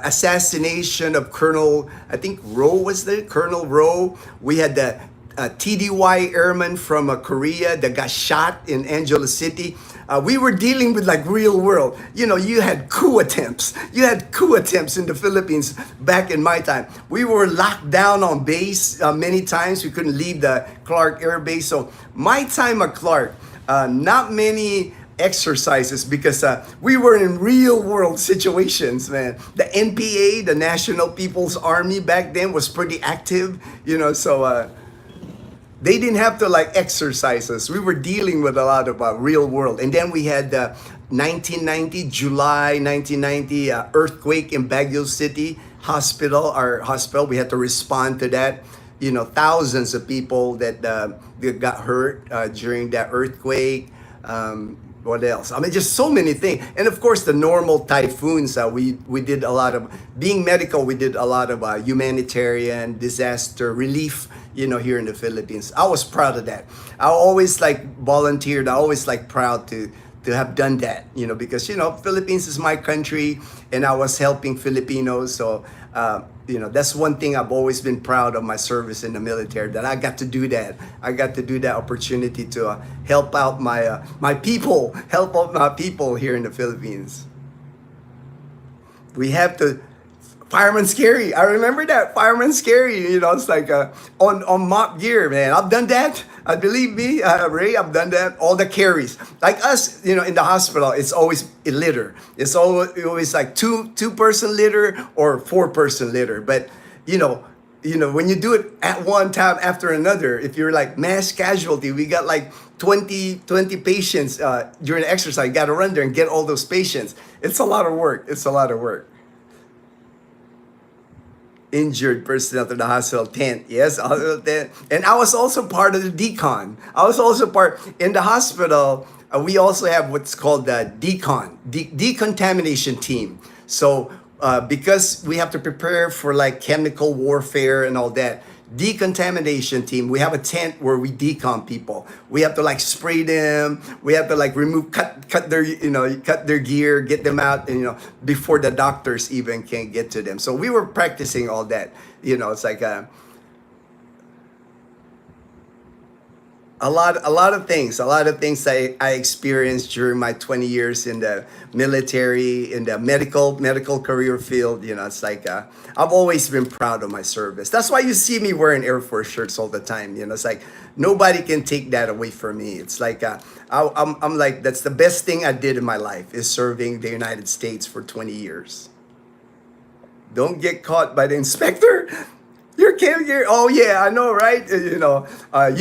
assassination of Colonel, I think Rowe was there, Colonel Rowe. We had the TDY airman from Korea that got shot in Angeles City. We were dealing with like real world. You know, you had coup attempts. You had coup attempts in the Philippines back in my time. We were locked down on base many times. We couldn't leave the Clark Air Base. So my time at Clark, not many exercises because we were in real world situations, man. The NPA, the National People's Army back then was pretty active, you know, so they didn't have to like exercise us. We were dealing with a lot of real world. And then we had the July 1990 earthquake in Baguio City our hospital. We had to respond to that. You know, thousands of people that got hurt during that earthquake. What else? I mean, just so many things. And of course, the normal typhoons. We did a lot of, being medical, we did a lot of humanitarian disaster relief, you know, here in the Philippines. I was proud of that. I always like volunteered. I always like proud to have done that, you know, because, you know, Philippines is my country and I was helping Filipinos. So, you know, that's one thing I've always been proud of my service in the military, that I got to do that. I got to do that opportunity to help out my people here in the Philippines. We have to Fireman Scary. I remember that. Fireman Scary. You know, it's like on mop gear, man. I've done that. Believe me, Ray, I've done that. All the carries. Like us, you know, in the hospital, it's always a litter. It's always like two-person litter or four-person litter. But, when you do it at one time after another, if you're like mass casualty, we got like 20 patients during the exercise. You got to run there and get all those patients. It's a lot of work. It's a lot of work. Injured personnel to the hospital tent. Yes, hospital tent. And I was also part of the decon. I was also part in the hospital. We also have what's called the decontamination team. So because we have to prepare for like chemical warfare and all that, decontamination team, we have a tent where we decon people. We have to like spray them. We have to like cut their gear, get them out, and before the doctors even can get to them. So we were practicing all that. It's like a lot of things I experienced during my 20 years in the military, in the medical career field. It's like I've always been proud of my service. That's why you see me wearing Air Force shirts all the time. It's like nobody can take that away from me. It's like I'm like, that's the best thing I did in my life, is serving the United States for 20 years. Don't get caught by the inspector. You're oh yeah, I know, right? You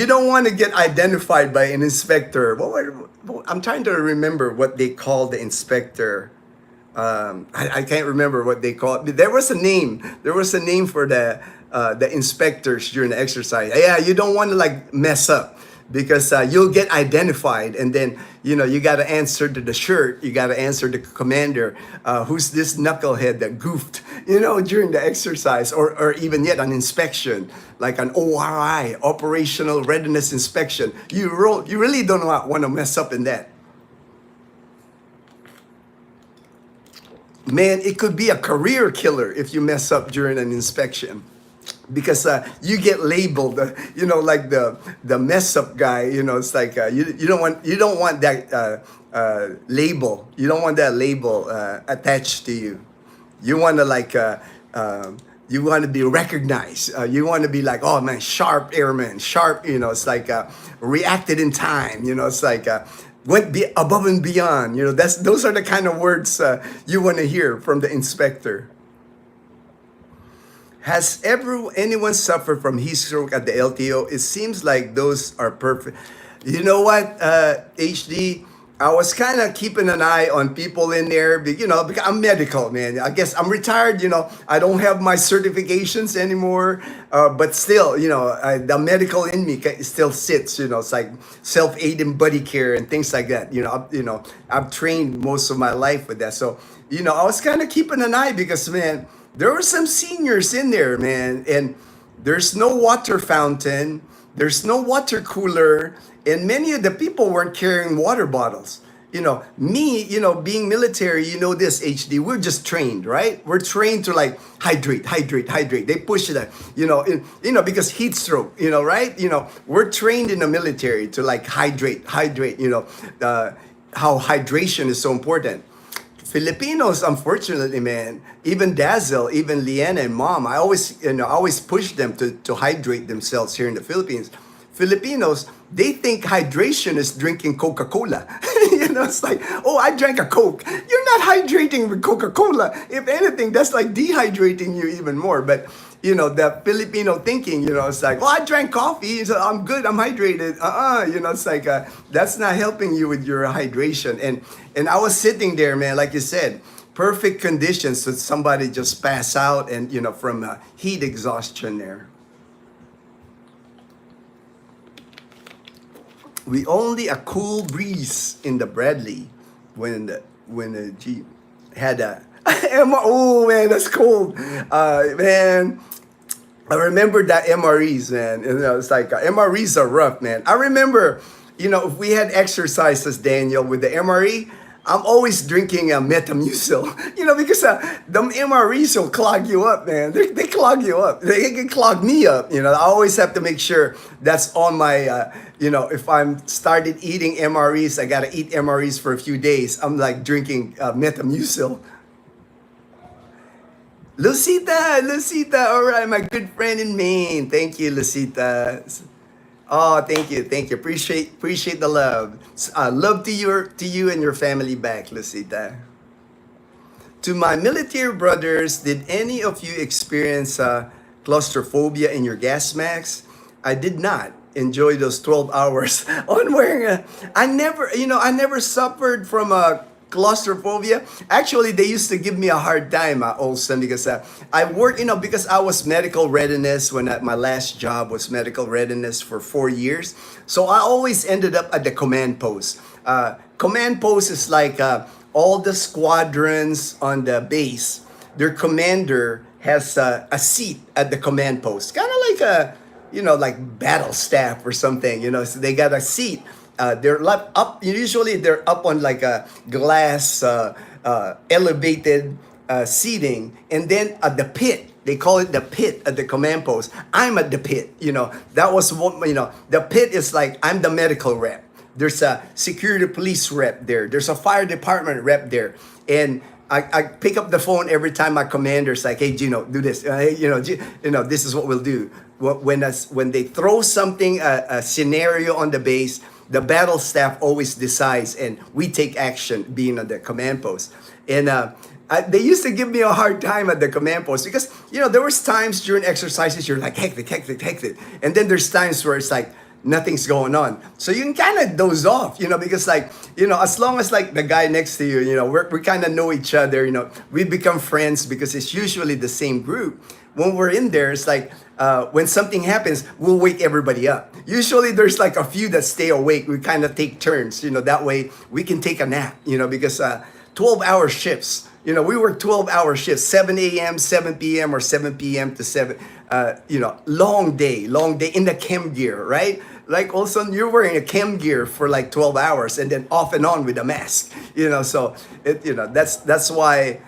don't want to get identified by an inspector. I'm trying to remember what they call the inspector. I can't remember what they call it. There was a name. There was a name for the inspectors during the exercise. Yeah, you don't want to like mess up, because you'll get identified, and then you got to answer to the shirt. You got to answer the commander, who's this knucklehead that goofed during the exercise, or even yet an inspection, like an ORI, operational readiness inspection. You really don't want to mess up in that. Man, it could be a career killer if you mess up during an inspection. Because you get labeled, like the mess up guy. It's like you don't want that label. You don't want that label attached to you. You want to you want to be recognized. You want to be like, oh man, sharp airman, sharp. It's like reacted in time. It's like went above and beyond. Those are the kind of words you want to hear from the inspector. Has anyone suffered from heat stroke at the LTO? It seems like those are perfect. You know what, HD? I was kind of keeping an eye on people in there, because I'm medical, man. I guess I'm retired, I don't have my certifications anymore, but still, the medical in me still sits, it's like self-aiding buddy care and things like that. I've trained most of my life with that. So, I was kind of keeping an eye because, man, there were some seniors in there, man, and there's no water fountain, there's no water cooler, and many of the people weren't carrying water bottles. Me, being military, this, HD, we're just trained, right? We're trained to like hydrate. They push it, because heat stroke, right? We're trained in the military to like hydrate, how hydration is so important. Filipinos, unfortunately, man, even Dazzle, even Leanna and Mom, I always push them to hydrate themselves here in the Philippines. Filipinos, they think hydration is drinking Coca-Cola. It's like, oh, I drank a Coke. You're not hydrating with Coca-Cola. If anything, that's like dehydrating you even more. But, the Filipino thinking, it's like, well, I drank coffee, so I'm good, I'm hydrated. It's like, that's not helping you with your hydration. And I was sitting there, man, like you said, perfect conditions so somebody just pass out and, from heat exhaustion there. We only a cool breeze in the Bradley when the Jeep had a oh man, that's cold. Man, I remember that MREs, man. It's like MREs are rough, man. I remember, if we had exercises, Daniel, with the MRE, I'm always drinking Metamucil, because the MREs will clog you up, man. They clog you up. They can clog me up. I always have to make sure that's on my, if I'm started eating MREs, I got to eat MREs for a few days. I'm like drinking Metamucil. Lucita, all right, my good friend in Maine. Thank you, Lucita. Oh, thank you. Appreciate the love. Love to you and your family back, Lucita. To my military brothers, did any of you experience claustrophobia in your gas masks? I did not enjoy those 12 hours on wearing a. I never suffered from a claustrophobia. Actually, they used to give me a hard time, Olson, because I worked, because I was medical readiness when my last job was medical readiness for 4 years. So I always ended up at the command post. Command post is like all the squadrons on the base. Their commander has a seat at the command post, kind of like like battle staff or something. So they got a seat. They're up. Usually they're up on like a glass elevated seating, and then at the pit. They call it the pit at the command post. I'm at the pit. That was what. The pit is like I'm the medical rep. There's a security police rep there. There's a fire department rep there, and I pick up the phone every time my commander's like, "Hey, Gino, do this. Hey, this is what we'll do." When they throw something, a scenario on the base, the battle staff always decides, and we take action, being on the command post. And they used to give me a hard time at the command post because there was times during exercises you're like hectic, and then there's times where it's like nothing's going on. So you can kind of doze off, because as long as like the guy next to you, we kind of know each other, we become friends because it's usually the same group. When we're in there, it's like when something happens, we'll wake everybody up. Usually there's like a few that stay awake. We kind of take turns, that way we can take a nap, because 12-hour shifts. We work 12-hour shifts, 7 a.m., 7 p.m., or 7 p.m. to 7, long day in the chem gear, right? Like also you're wearing a chem gear for like 12 hours and then off and on with a mask, so that's why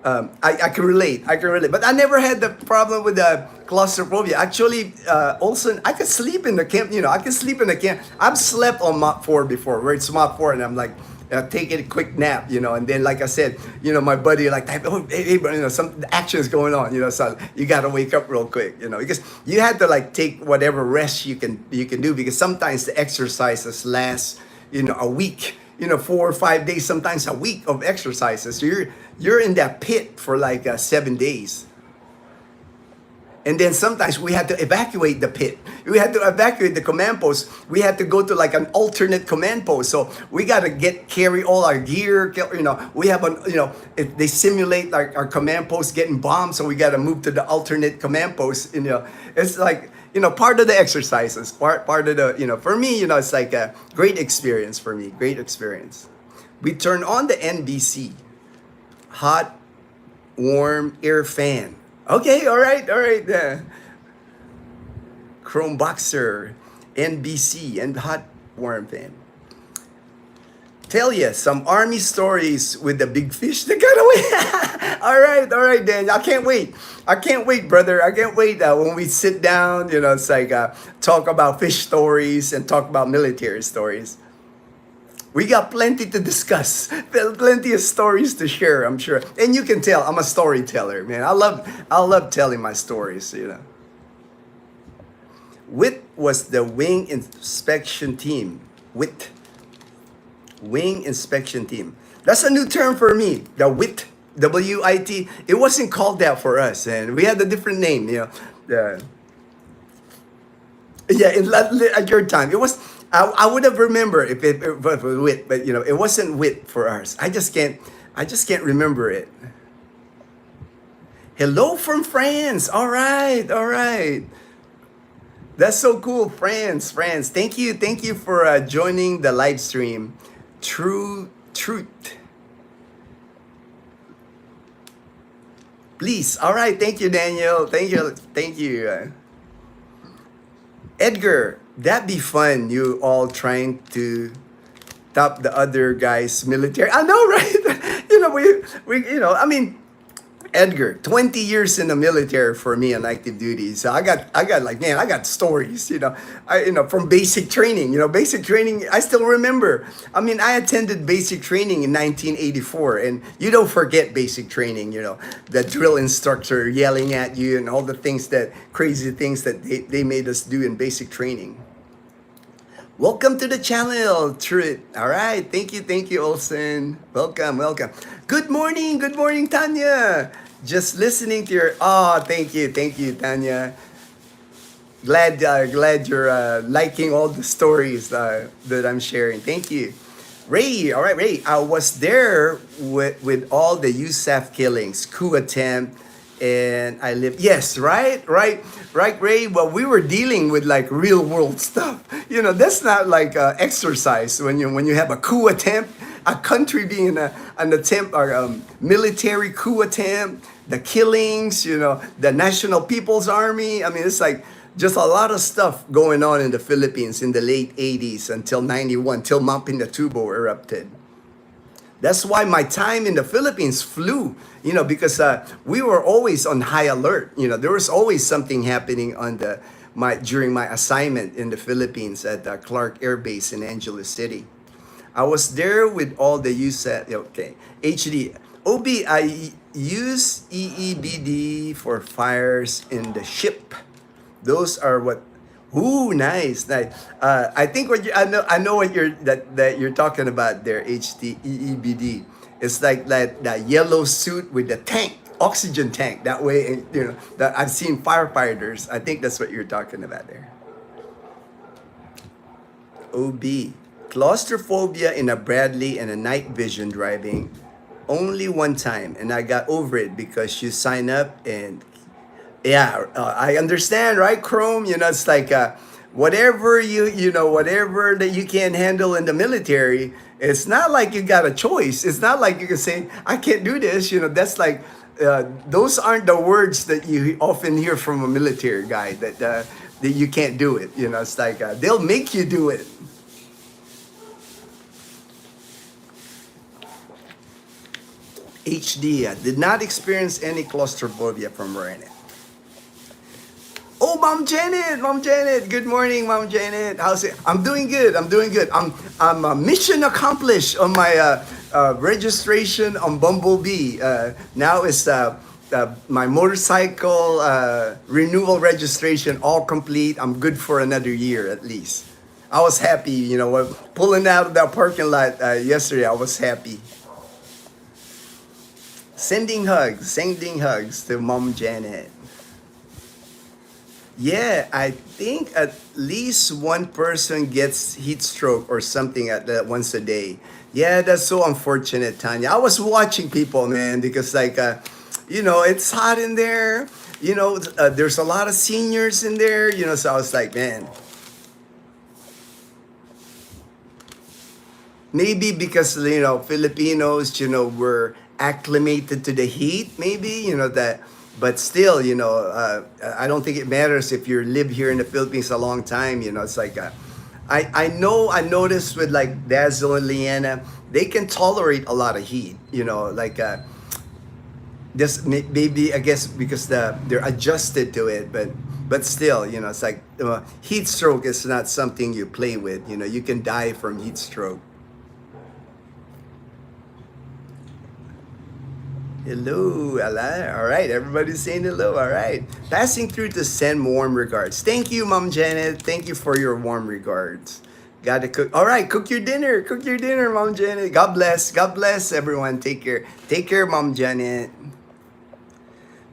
I can relate. But I never had the problem with the claustrophobia. Actually, also I could sleep in the camp, I've slept on Mach 4 before, where it's Mach 4 and I'm like, taking a quick nap, and then like I said, my buddy like, oh, hey, some action is going on, so you gotta wake up real quick, because you had to like take whatever rest you can do, because sometimes the exercises last, a week, 4 or 5 days, sometimes a week of exercises. So you're in that pit for like 7 days. And then sometimes we had to evacuate the pit. We had to evacuate the command post. We had to go to like an alternate command post. So we got to carry all our gear. We have they simulate like our command post getting bombed. So we got to move to the alternate command post. It's like, part of the exercises, part of the, for me, it's like a great experience for me. Great experience. We turn on the NBC, hot, warm air fan. Okay, all right. Chrome Boxer, NBC, and hot warm fan. Tell you some army stories with the big fish that got away. all right, Dan. I can't wait, brother. I can't wait when we sit down. It's like talk about fish stories and talk about military stories. We got plenty to discuss, plenty of stories to share, I'm sure. And you can tell I'm a storyteller, man. I love telling my stories, WIT was the wing inspection team. WIT. Wing inspection team. That's a new term for me. The WIT, W-I-T. It wasn't called that for us, and we had a different name, at your time. It was. I would have remembered if it was WIT, but it wasn't WIT for us. I just can't remember it. Hello from France. All right. That's so cool, France. Thank you for joining the live stream. Truth. Please. All right. Thank you, Daniel. Thank you. Edgar, that'd be fun. You all trying to top the other guy's military. I know, right? we. I mean, Edgar, 20 years in the military for me on active duty. So I got like, man, I got stories, from basic training, basic training. I still remember. I mean, I attended basic training in 1984, and you don't forget basic training, the drill instructor yelling at you and all the crazy things that they made us do in basic training. Welcome to the channel, Truth. All right, thank you, Olsen. Welcome. Good morning, Tanya. Just listening to your. Oh, thank you, Tanya. Glad you're liking all the stories that I'm sharing. Thank you, Ray. All right, Ray. I was there with all the USAF killings, coup attempt, and I lived. Yes, right, Ray. Well, we were dealing with like real world stuff. That's not like exercise when you have a coup attempt, a country being an attempt or military coup attempt, the killings. The National People's Army. I mean, it's like just a lot of stuff going on in the Philippines in the late 80s until 91, till Mount Pinatubo erupted. That's why my time in the Philippines flew, because we were always on high alert. There was always something happening during my assignment in the Philippines at Clark Air Base in Angeles City. I was there with all the USAT, HD. OB, I use EEBD for fires in the ship. Those are what. Ooh, nice. I think I know what you're talking about there. HDEEBD. It's like that yellow suit with the tank, oxygen tank. That way, that I've seen firefighters. I think that's what you're talking about there. OB, claustrophobia in a Bradley and a night vision driving, only one time, and I got over it because you sign up and. Yeah, I understand, right, Chrome? It's like whatever whatever that you can't handle in the military. It's not like you got a choice. It's not like you can say, I can't do this. That's like those aren't the words that you often hear from a military guy that you can't do it. It's like they'll make you do it. HD did not experience any claustrophobia from running. Oh, Mom Janet. Good morning, Mom Janet. How's it? I'm doing good. I'm mission accomplished on my registration on Bumblebee. Now it's my motorcycle renewal registration all complete. I'm good for another year at least. I was happy, pulling out of that parking lot yesterday. I was happy. Sending hugs to Mom Janet. Yeah, I think at least one person gets heat stroke or something at that once a day. Yeah, that's so unfortunate, Tanya. I was watching people, man, because it's hot in there. There's a lot of seniors in there. So I was like, man, maybe because Filipinos, were acclimated to the heat. Maybe that. But still, I don't think it matters if you live here in the Philippines a long time. It's like, I noticed with like Dazzle and Leanna, they can tolerate a lot of heat. This maybe I guess because they're adjusted to it, but still, it's like heat stroke is not something you play with. You can die from heat stroke. Hello, all right, everybody's saying hello. All right, passing through to send warm regards. Thank you, Mom Janet. Thank you for your warm regards. Gotta cook. All right, cook your dinner, Mom Janet. God bless everyone. Take care, Mom Janet.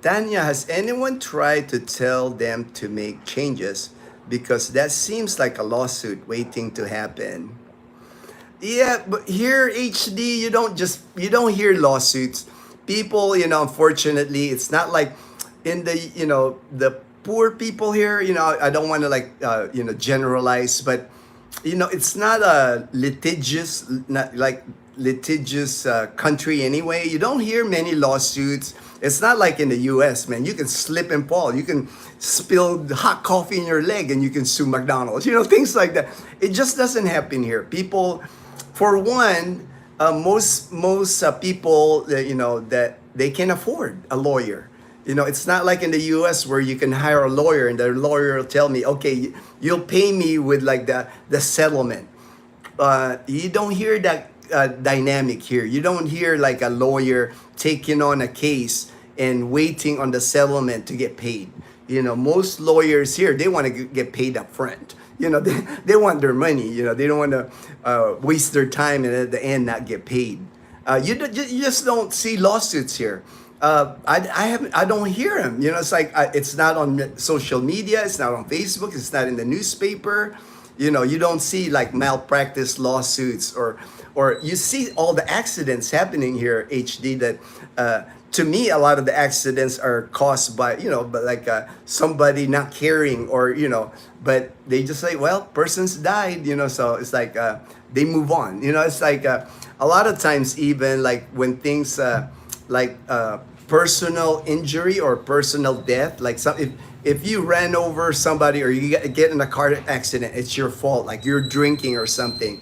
Tanya, has anyone tried to tell them to make changes? Because that seems like a lawsuit waiting to happen. Yeah, but here, HD, you don't hear lawsuits. People, unfortunately, it's not like in the poor people here, I don't want to generalize, but it's not a litigious country anyway. You don't hear many lawsuits. It's not like in the US, man. You can slip and fall. You can spill hot coffee in your leg and you can sue McDonald's. Things like that. It just doesn't happen here. People, for one, most people that they can afford a lawyer. You know, it's not like in the US where you can hire a lawyer and the lawyer will tell me, okay, you'll pay me with like the settlement. You don't hear that dynamic here. You don't hear like a lawyer taking on a case and waiting on the settlement to get paid. You know, most lawyers here, they want to get paid up front. You know, they want their money. You know, they don't want to waste their time and at the end not get paid. You just don't see lawsuits here. I don't hear them. You know, it's like it's not on social media. It's not on Facebook. It's not in the newspaper. You know, you don't see like malpractice lawsuits or you see all the accidents happening here, HD, that to me, a lot of the accidents are caused by, you know, but like somebody not caring or, you know, but they just say, well, person's died, you know, so it's like they move on. You know, it's like a lot of times even like when things like personal injury or personal death, like if you ran over somebody or you get in a car accident, it's your fault, like you're drinking or something,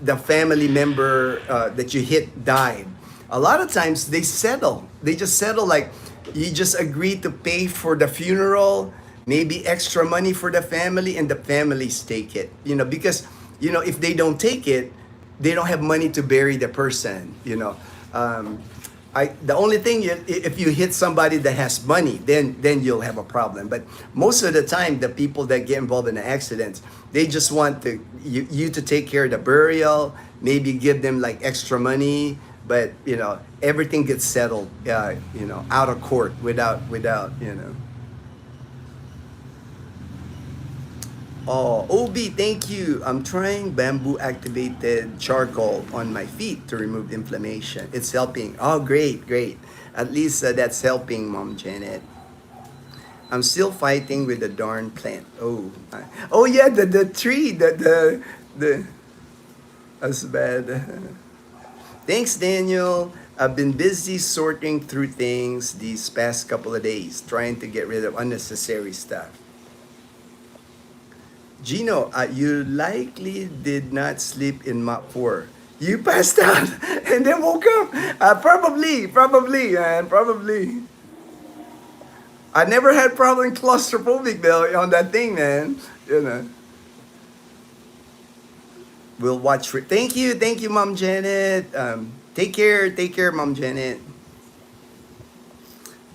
the family member that you hit died. A lot of times they settle. They just settle, like you just agree to pay for the funeral, maybe extra money for the family, and the families take it. You know, because, you know, if they don't take it, they don't have money to bury the person, you know. The only thing, if you hit somebody that has money, then you'll have a problem. But most of the time, the people that get involved in the accidents, they just want you to take care of the burial, maybe give them like extra money, but you know everything gets settled, you know, out of court without you know. Oh, OB, thank you. I'm trying bamboo activated charcoal on my feet to remove inflammation. It's helping. Oh, great, great. At least that's helping, Mom Janet. I'm still fighting with the darn plant. Oh, oh yeah, the tree, the that's bad. Thanks, Daniel. I've been busy sorting through things these past couple of days, trying to get rid of unnecessary stuff. Gino, you likely did not sleep in Mach 4. You passed out and then woke up. Probably, man, probably. I never had problem claustrophobic though on that thing, man. You know. We'll watch for. Thank you, Mom Janet. Take care, Mom Janet.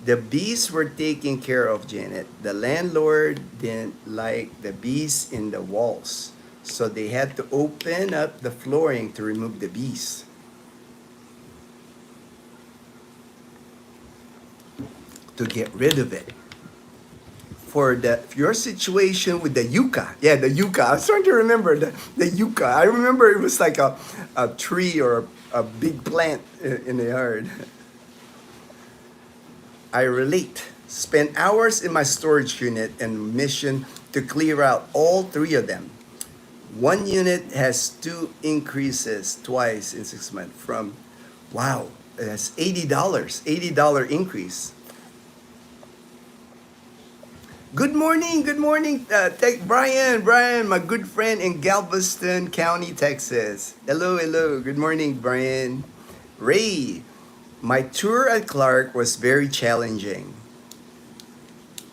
The bees were taken care of, Janet. The landlord didn't like the bees in the walls, so they had to open up the flooring to remove the bees. To get rid of it. For your situation with the yucca. Yeah, the yucca. I was trying to remember the yucca. I remember it was like a tree or a big plant in the yard. I relate. Spent hours in my storage unit and mission to clear out all three of them. One unit has 2 increases twice in 6 months from, wow, that's $80 increase. Good morning, Brian, my good friend in Galveston County, Texas. Hello, good morning, Brian. Ray, my tour at Clark was very challenging.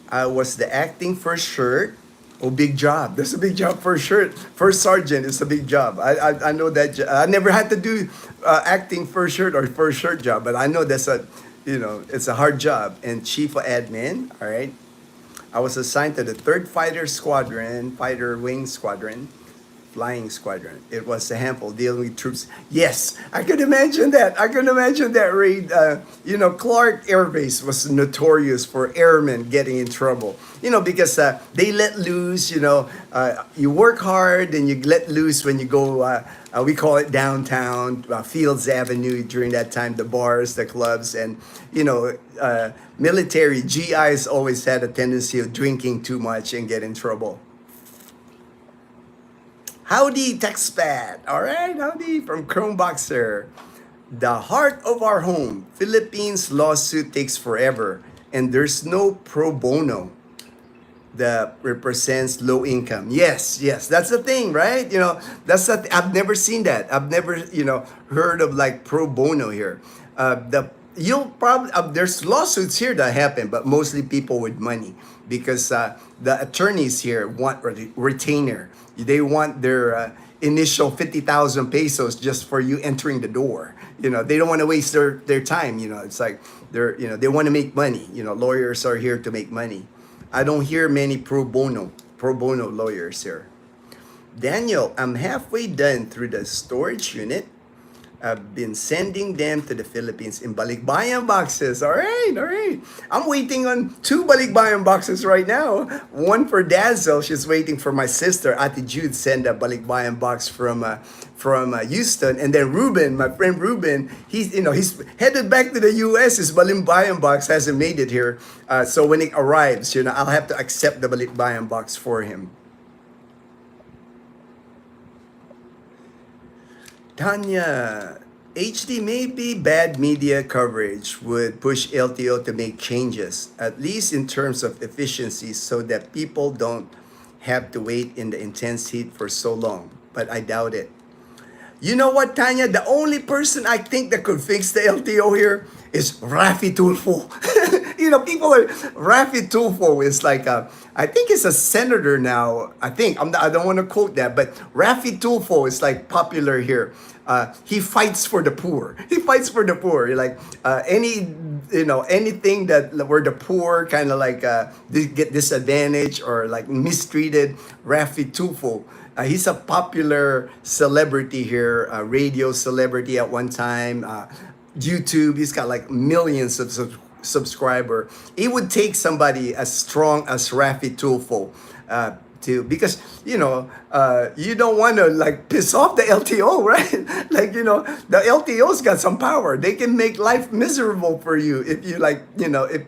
I was the acting first shirt. Oh, big job. That's a big job. First shirt. First sergeant is a big job. I know that. I never had to do acting first shirt or first shirt job, but I know that's it's a hard job. And chief of admin, all right. I was assigned to the 3rd Fighter Wing Squadron, Flying Squadron. It was a handful dealing with troops. Yes, I could imagine that. Raid. Clark Air Base was notorious for airmen getting in trouble. Because they let loose. You work hard and you let loose when you go. We call it downtown, Fields Avenue during that time, the bars, the clubs, and military GIs always had a tendency of drinking too much and get in trouble. Howdy, TechSpat. All right, howdy from Chrome Boxer. The heart of our home, Philippines lawsuit takes forever, and there's no pro bono that represents low income. Yes, that's the thing, right? I've never seen that. I've never, heard of like pro bono here. you'll probably there's lawsuits here that happen, but mostly people with money because the attorneys here want retainer. They want their initial 50,000 pesos just for you entering the door. They don't want to waste their time. It's like they want to make money. Lawyers are here to make money. I don't hear many pro bono lawyers here. Daniel, I'm halfway done through the storage unit. I've been sending them to the Philippines in balikbayan boxes. All right, all right. I'm waiting on 2 balikbayan boxes right now. One for Dazzle. She's waiting for my sister, Ate Jude, send a balikbayan box from Houston. And then Ruben, my friend Ruben, he's headed back to the U.S. His balikbayan box hasn't made it here. So when it arrives, I'll have to accept the balikbayan box for him. Tanya, HD, maybe bad media coverage would push LTO to make changes, at least in terms of efficiency, so that people don't have to wait in the intense heat for so long. But I doubt it. You know what, Tanya? The only person I think that could fix the LTO here is Rafi Tulfo. People are Rafi Tulfo is like I think he's a senator now. I don't want to quote that, but Rafi Tulfo is like popular here. He fights for the poor. He fights for the poor. Like anything that where the poor kind of like get disadvantaged or like mistreated. Rafi Tulfo. He's a popular celebrity here, a radio celebrity at one time. YouTube, he's got like millions of subscriber. It would take somebody as strong as Rafi Tulfo because you don't want to like piss off the LTO, right? Like the LTO's got some power. They can make life miserable for you if you if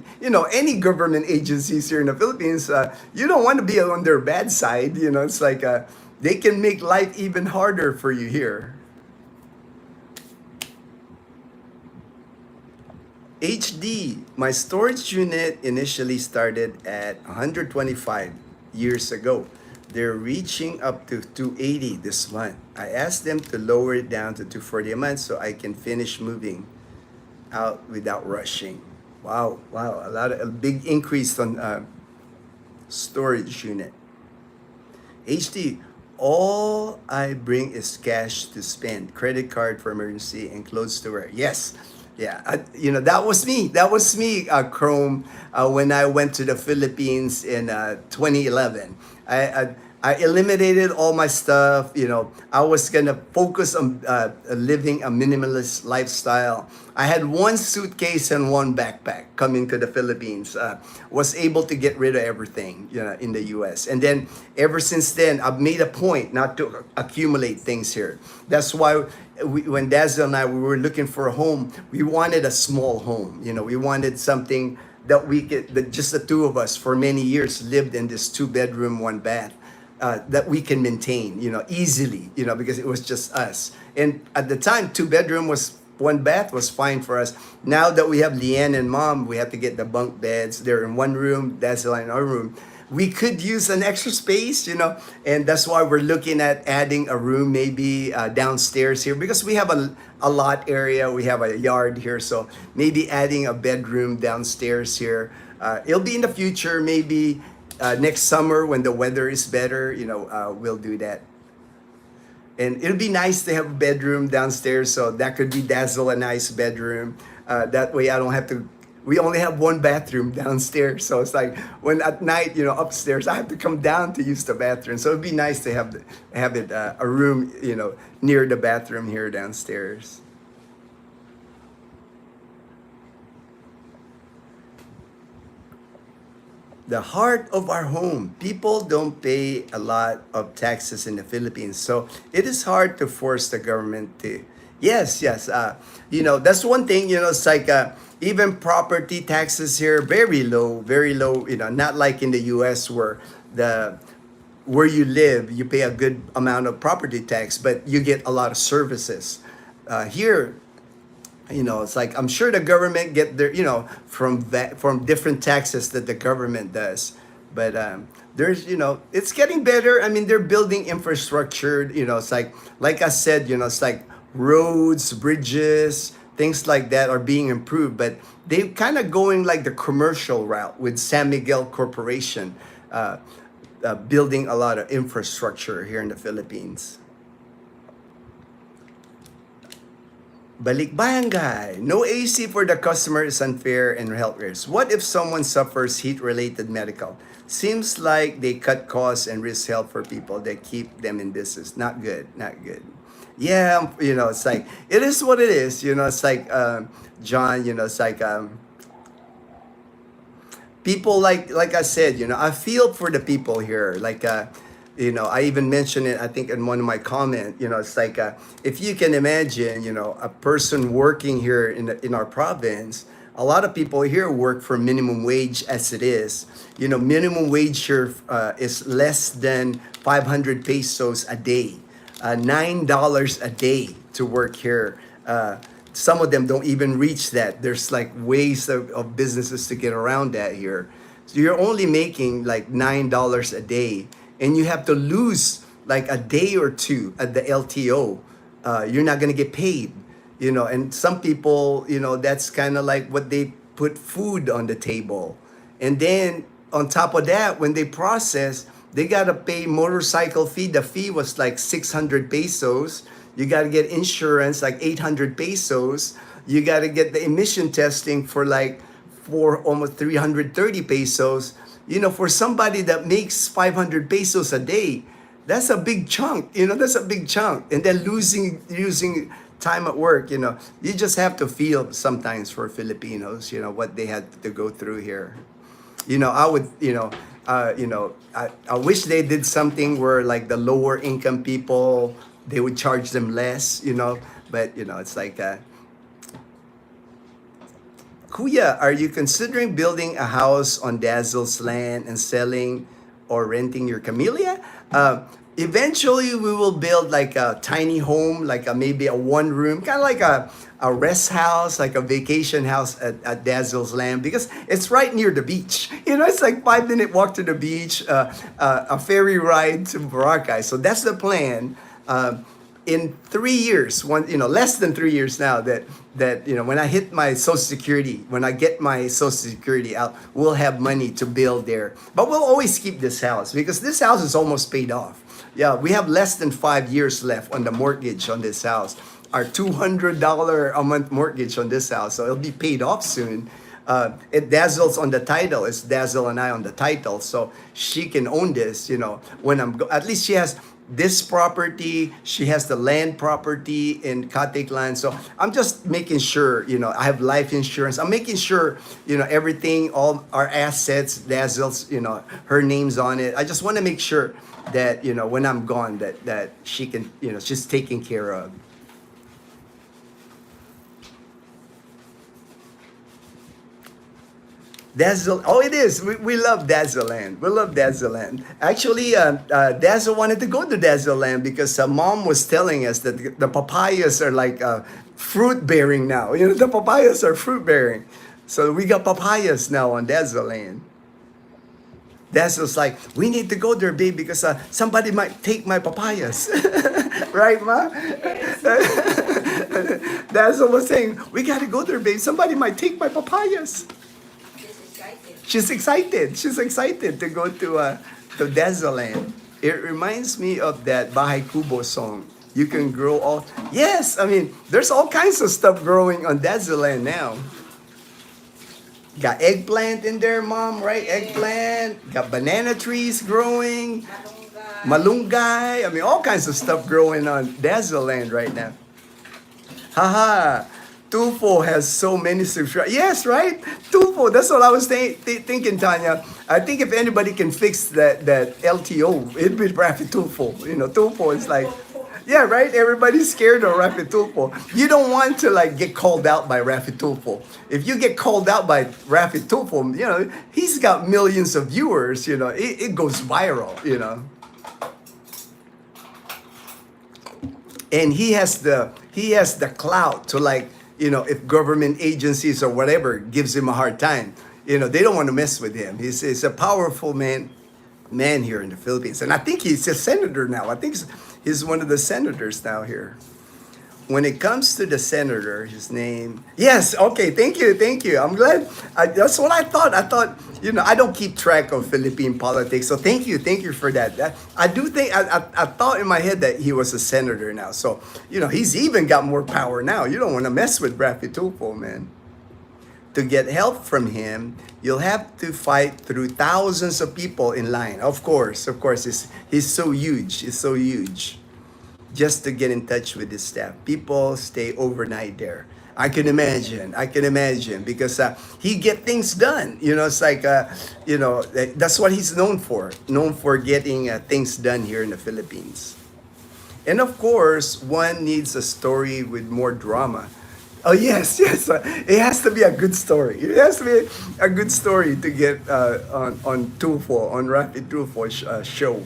any government agencies here in the Philippines. You don't want to be on their bad side. It's like they can make life even harder for you here. HD, my storage unit initially started at 125 years ago. They're reaching up to 280 this month. I asked them to lower it down to 240 a month so I can finish moving out without rushing. Wow, a big increase on storage unit. HD, all I bring is cash to spend, credit card for emergency, and clothes to wear. Yes. Yeah, that was me. Chrome, when I went to the Philippines in 2011. I eliminated all my stuff. I was gonna focus on living a minimalist lifestyle. I had one suitcase and one backpack coming to the Philippines. Was able to get rid of everything, in the U.S. And then ever since then, I've made a point not to accumulate things here. That's why when Dazzle and I we were looking for a home, we wanted a small home. We wanted something that that just the two of us for many years lived in this 2-bedroom, 1-bath. That we can maintain, easily, because it was just us. And at the time, 2-bedroom 1-bath was fine for us. Now that we have Leanne and Mom, we have to get the bunk beds. They're in one room, that's in our room. We could use an extra space, and that's why we're looking at adding a room maybe downstairs here because we have a lot area, we have a yard here, so maybe adding a bedroom downstairs here. It'll be in the future, maybe next summer when the weather is better, we'll do that. And it'll be nice to have a bedroom downstairs, so that could be Dazzle a nice bedroom. That way I don't have to, we only have one bathroom downstairs. So it's like when at night, upstairs, I have to come down to use the bathroom. So it'd be nice to have it a room, near the bathroom here downstairs. The heart of our home. People don't pay a lot of taxes in the Philippines, so it is hard to force the government to. Yes. That's one thing. It's like even property taxes here very low. Not like in the U.S. where you live you pay a good amount of property tax, but you get a lot of services. Here, it's like I'm sure the government get their, from different taxes that the government does. But there's, it's getting better. I mean, they're building infrastructure. It's like I said, it's like roads, bridges. things like that are being improved, but they kind of going like the commercial route with San Miguel Corporation, building a lot of infrastructure here in the Philippines. Balikbayangay. No AC for the customer is unfair and health risks. What if someone suffers heat-related medical? Seems like they cut costs and risk health for people that keep them in business. Not good, not good. Yeah, it's like, it is what it is. It's like, John, it's like, people like I said, I feel for the people here. Like, I even mentioned it, I think, in one of my comments. It's like, if you can imagine, a person working here in our province. A lot of people here work for minimum wage as it is. Minimum wage here is less than 500 pesos a day, $9 a day to work here. Some of them don't even reach that. There's like ways of businesses to get around that here. So you're only making like $9 a day, and you have to lose like a day or two at the LTO. You're not gonna get paid. And some people, that's kind of like what they put food on the table. And then on top of that, when they process, they got to pay motorcycle fee. The fee was like 600 pesos. You got to get insurance, like 800 pesos. You got to get the emission testing for almost 330 pesos. For somebody that makes 500 pesos a day, that's a big chunk. That's a big chunk. And then losing time at work. You just have to feel sometimes for Filipinos, what they had to go through here. I would, I wish they did something where like the lower income people, they would charge them less, but it's like, Kuya, are you considering building a house on Dazzle's land and selling or renting your camellia? Eventually, we will build like a tiny home, like maybe a one room, kind of like a rest house, like a vacation house at Dazzle's land, because it's right near the beach. It's like 5-minute walk to the beach, a ferry ride to Boracay. So that's the plan. In 3 years, less than 3 years now, that when I hit my Social Security, when I get my Social Security out, we'll have money to build there. But we'll always keep this house because this house is almost paid off. Yeah, we have less than 5 years left on the mortgage on this house. Our $200 a month mortgage on this house, so it'll be paid off soon. It Dazzle's on the title. It's Dazzle and I on the title, so she can own this. When at least she has this property, she has the land property in Katiklan. So I'm just making sure, I have life insurance. I'm making sure, everything, all our assets, Dazzle's, her name's on it. I just want to make sure that, when I'm gone, that she can, she's taken care of. Dazzle, oh, it is. We love Dazzle Land. We love Dazzle Land. Actually, Dazzle wanted to go to Dazzle Land because mom was telling us that the papayas are like fruit bearing now. The papayas are fruit bearing. So we got papayas now on Dazzle Land. Dazzle's like, we need to go there, babe, because somebody might take my papayas. Right, Ma? Dazzle was saying, we got to go there, babe. Somebody might take my papayas. She's excited. She's excited to go to Dazzle Land. It reminds me of that Bahay Kubo song. You can grow all... Yes, I mean, there's all kinds of stuff growing on Dazzle Land now. Got eggplant in there, Mom, right? Eggplant. Got banana trees growing. Malunggay. I mean, all kinds of stuff growing on Dazzle Land right now. Haha. Tufo has so many subscribers. Yes, right? Tufo. That's what I was thinking, Tanya. I think if anybody can fix that LTO, it'd be Rafi Tufo. Tufo is like, yeah, right? Everybody's scared of Rafi Tufo. You don't want to get called out by Rafi Tufo. If you get called out by Rafi Tufo, he's got millions of viewers. It goes viral. And he has the clout to if government agencies or whatever gives him a hard time, they don't want to mess with him. He's a powerful man here in the Philippines. And I think he's a senator now. I think he's one of the senators now here. when it comes to the senator, his name, yes, okay, thank you. I'm glad. That's what I thought. I thought, I don't keep track of Philippine politics, so thank you for that. I do think, I thought in my head that he was a senator now. So, he's even got more power now. You don't want to mess with Rafi Tulfo, man. To get help from him, you'll have to fight through thousands of people in line. Of course, he's so huge. It's so huge. Just to get in touch with his staff. People stay overnight there. I can imagine because he get things done. It's like, that's what he's known for getting things done here in the Philippines. And of course, one needs a story with more drama. Oh yes. It has to be a good story. It has to be a good story to get on Tulfo, on Rafi Tulfo's show.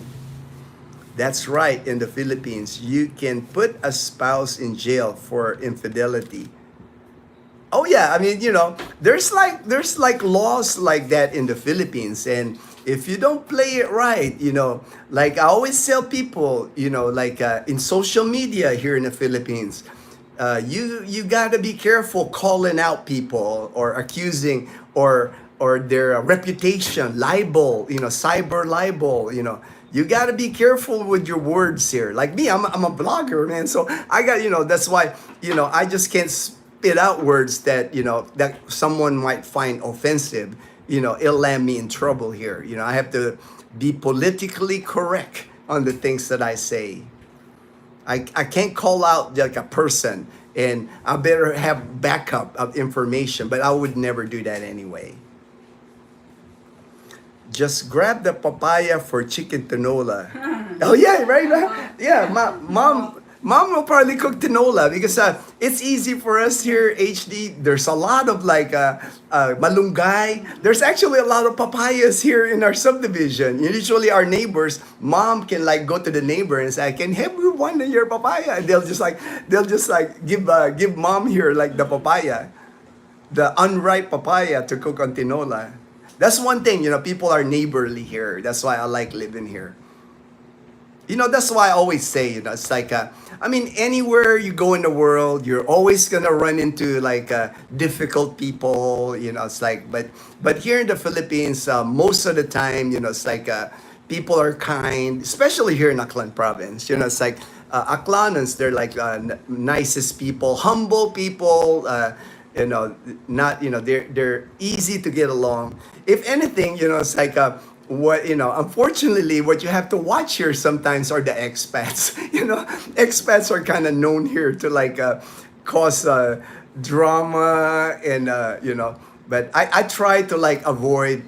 That's right. In the Philippines, you can put a spouse in jail for infidelity. Oh yeah, I mean, there's like laws like that in the Philippines, and if you don't play it right, like I always tell people, like in social media here in the Philippines, you gotta be careful calling out people or accusing or their reputation, libel, cyber libel, You gotta be careful with your words here. Like me, I'm a blogger, man. So I got, that's why, I just can't spit out words that, that someone might find offensive. It'll land me in trouble here. I have to be politically correct on the things that I say. I can't call out like a person, and I better have backup of information, but I would never do that anyway. Just grab the papaya for chicken tinola. Oh yeah, right? Yeah, mom will probably cook tinola because it's easy for us here, HD. There's a lot of like malunggay. There's actually a lot of papayas here in our subdivision. Usually our neighbors, mom can like go to the neighbor and say, "Can have you one of your papaya?" And they'll just like give mom here like the papaya, the unripe papaya to cook on tinola. That's one thing, people are neighborly here. That's why I like living here. That's why I always say, it's like, anywhere you go in the world, you're always gonna run into like difficult people. It's like, but here in the Philippines, most of the time, it's like people are kind, especially here in Aklan province. It's like Aklanans, they're like nicest people, humble people. Not they're easy to get along. If anything, it's like unfortunately, what you have to watch here sometimes are the expats. Expats are kind of known here to like cause drama and But I try to like avoid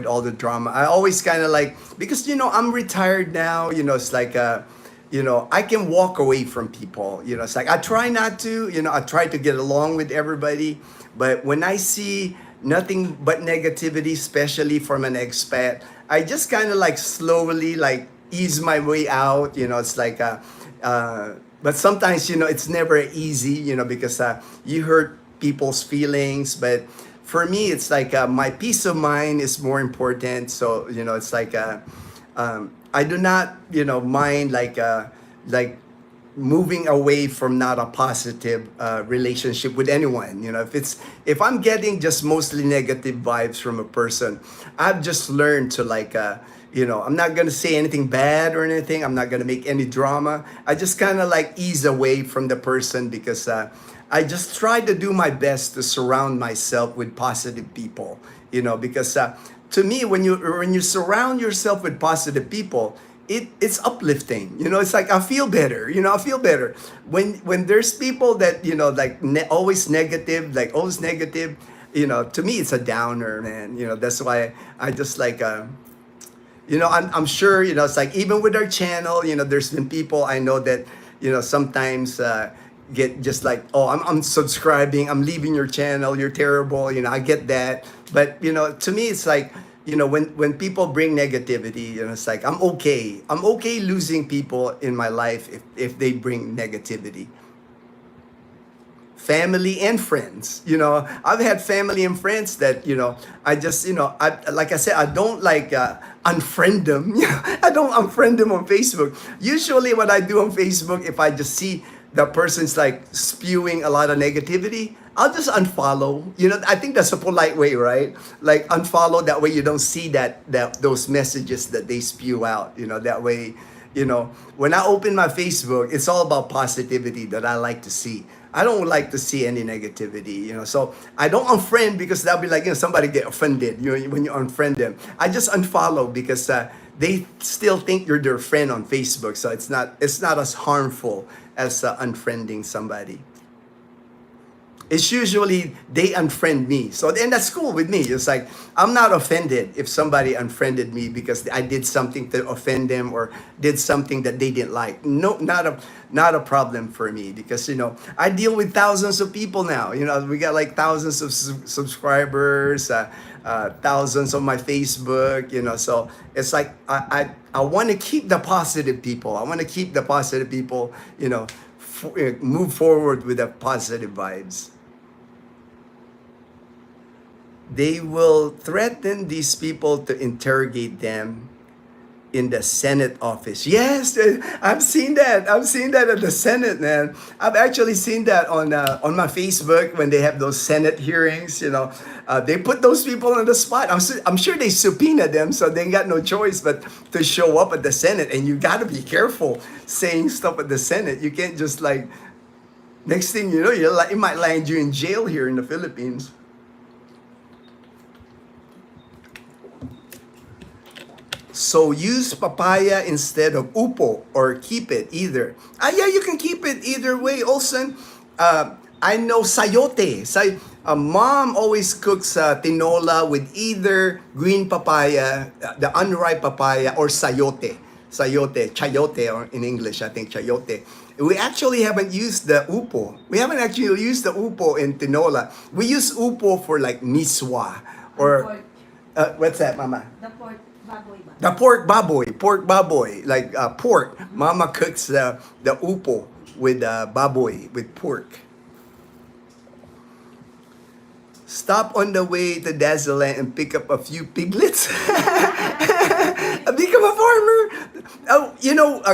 all the drama. I always kind of like because I'm retired now. It's like I can walk away from people. It's like I try not to. I try to get along with everybody. But when I see nothing but negativity, especially from an expat, I just kind of like slowly like ease my way out. It's like but sometimes it's never easy. Because you hurt people's feelings. But for me, it's like my peace of mind is more important. So it's like I do not mind like moving away from not a positive relationship with anyone. If I'm getting just mostly negative vibes from a person, I've just learned to like I'm not gonna say anything bad or anything. I'm not gonna make any drama. I just kind of like ease away from the person because I just try to do my best to surround myself with positive people. Because to me, when you surround yourself with positive people, it's uplifting. It's like I feel better. I feel better when there's people that like always negative, to me it's a downer, man. That's why I just like I'm sure it's like even with our channel, there's been people I know that sometimes get just like, oh, I'm subscribing, I'm leaving your channel, you're terrible. I get that, but to me it's like when people bring negativity, it's like I'm okay losing people in my life if they bring negativity. Family and friends, I've had family and friends that I just like I said, I don't like unfriend them. I don't unfriend them on Facebook. Usually what I do on Facebook, if I just see the person's like spewing a lot of negativity, I'll just unfollow. I think that's a polite way, right? Like unfollow, that way you don't see that those messages that they spew out. That way, when I open my Facebook, it's all about positivity that I like to see. I don't like to see any negativity, So I don't unfriend, because that'll be like, somebody get offended, when you unfriend them. I just unfollow because they still think you're their friend on Facebook, so it's not as harmful as unfriending somebody. It's usually they unfriend me. So then that's cool with me. It's like, I'm not offended if somebody unfriended me because I did something to offend them or did something that they didn't like. No, not a problem for me, because, I deal with thousands of people now. We got like thousands of subscribers, thousands on my Facebook, so it's like, I want to keep the positive people. I want to keep the positive people, move forward with the positive vibes. They will threaten these people to interrogate them in the Senate office. Yes, I've seen that. I've seen that at the Senate, man. I've actually seen that on my Facebook when they have those Senate hearings. They put those people on the spot. I'm sure they subpoena them, so they got no choice but to show up at the Senate. And you got to be careful saying stuff at the Senate. You can't just like, next thing you know, it might land you in jail here in the Philippines. So use papaya instead of upo, or keep it either. Yeah, you can keep it either way. Also, I know sayote. Mom always cooks tinola with either green papaya, the unripe papaya, or sayote. Sayote, chayote, or in English, I think chayote. We actually haven't used the upo. We haven't actually used the upo in tinola. We use upo for like miswa, or what's that, Mama? The pork baboy ba? The pork baboy, like pork. Mama cooks the upo with baboy, with pork. Stop on the way to Dazzleland and pick up a few piglets. Become a farmer.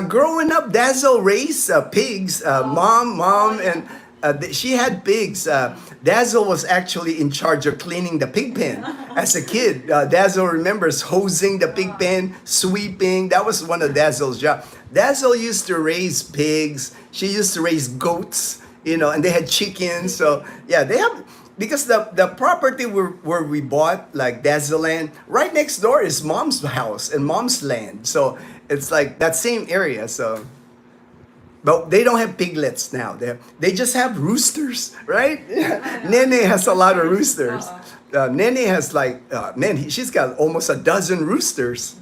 Growing up, Dazzle raised pigs. Mom, and she had pigs. Dazzle was actually in charge of cleaning the pig pen as a kid. Dazzle remembers hosing the pig pen, sweeping. That was one of Dazzle's jobs. Dazzle used to raise pigs. She used to raise goats, and they had chickens. So yeah, they have, because the property where we bought, like Dazzleland, right next door is Mom's house and Mom's land. So it's like that same area. So. But they don't have piglets now. They just have roosters, right? Nene has a lot of roosters. Nene has like, she's got almost a dozen roosters.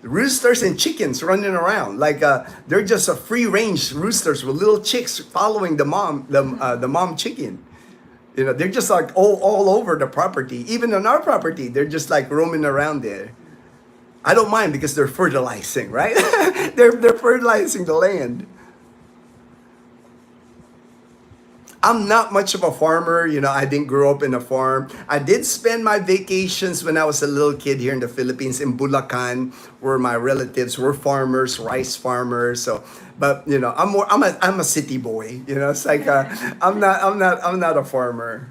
Roosters and chickens running around. Like they're just a free range roosters with little chicks following the mom chicken. They're just like all over the property. Even on our property, they're just like roaming around there. I don't mind because they're fertilizing, right? they're fertilizing the land. I'm not much of a farmer. I didn't grow up in a farm. I did spend my vacations when I was a little kid here in the Philippines, in Bulacan, where my relatives were farmers, rice farmers. So, but I'm a city boy. It's like I'm not a farmer.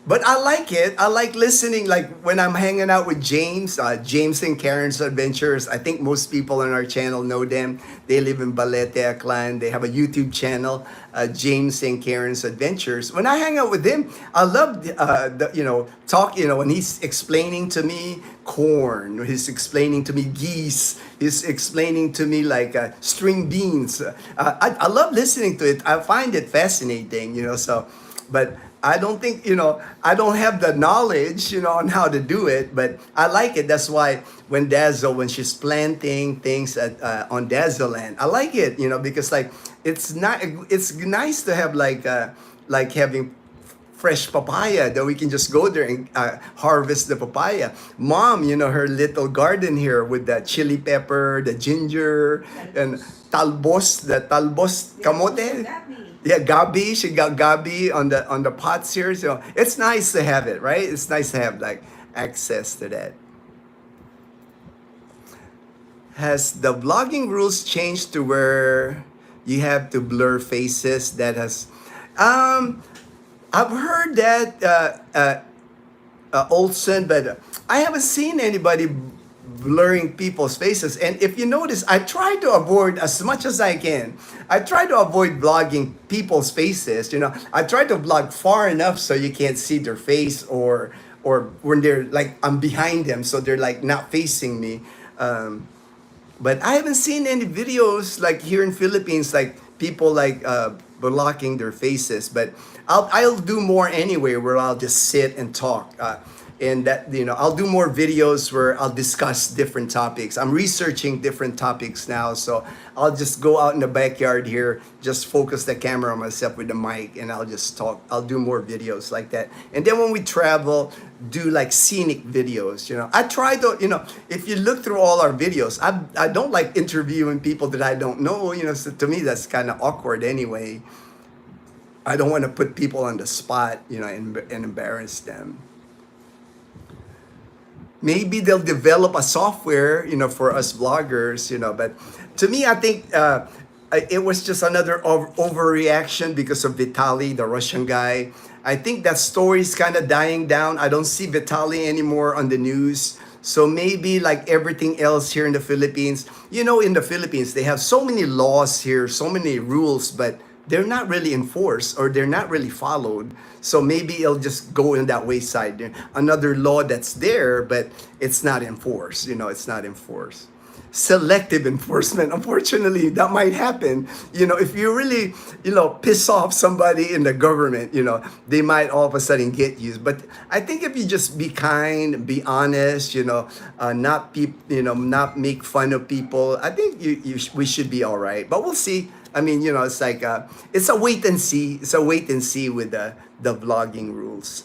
But I like it. I like listening. Like when I'm hanging out with James and Karen's Adventures. I think most people on our channel know them. They live in Balete, Aklan. They have a YouTube channel, James and Karen's Adventures. When I hang out with him, I love talk. When he's explaining to me corn, he's explaining to me geese, he's explaining to me like string beans. I love listening to it. I find it fascinating. So, but. I don't think, I don't have the knowledge, on how to do it, but I like it. That's why when she's planting things on Dazzleland, I like it, because like, it's nice to have like having fresh papaya that we can just go there and harvest the papaya. Mom, her little garden here with the chili pepper, the ginger, and talbos kamote. Yeah, gabi. She got gabi on the pots here. So it's nice to have it, right? It's nice to have like access to that. Has the vlogging rules changed to where You have to blur faces. That has, um, I've heard that Olsen, but I haven't seen anybody blurring people's faces. And if you notice, I try to avoid as much as I can. I try to avoid vlogging people's faces. You know, I try to vlog far enough so you can't see their face, or when they're like I'm behind them, so they're like not facing me. But I haven't seen any videos like here in Philippines, like people like blocking their faces. But I'll do more anyway, where I'll just sit and talk. And that, you know, I'll do more videos where I'll discuss different topics. I'm researching different topics now, so I'll just go out in the backyard here, just focus the camera on myself with the mic, and I'll just talk. I'll do more videos like that. And then when we travel, do like scenic videos. You know, I try to, you know, if you look through all our videos, I don't like interviewing people that I don't know. You know, so to me that's kind of awkward anyway. I don't want to put people on the spot, you know, and embarrass them. Maybe they'll develop a software, you know, for us vloggers, you know. But to me, I think it was just another overreaction because of Vitaly, the Russian guy. I think that story is kind of dying down. I don't see Vitaly anymore on the news. So maybe like everything else here in the Philippines, you know, in the Philippines, they have so many laws here, so many rules, but they're not really enforced, or they're not really followed. So maybe it'll just go in that wayside. Another law that's there, but it's not enforced. You know, it's not enforced. Selective enforcement. Unfortunately, that might happen. You know, if you really, you know, piss off somebody in the government, you know, they might all of a sudden get you. But I think if you just be kind, be honest, you know, not make fun of people, I think we should be all right. But we'll see. I mean, you know, it's like it's a wait and see. It's a wait and see with the vlogging rules.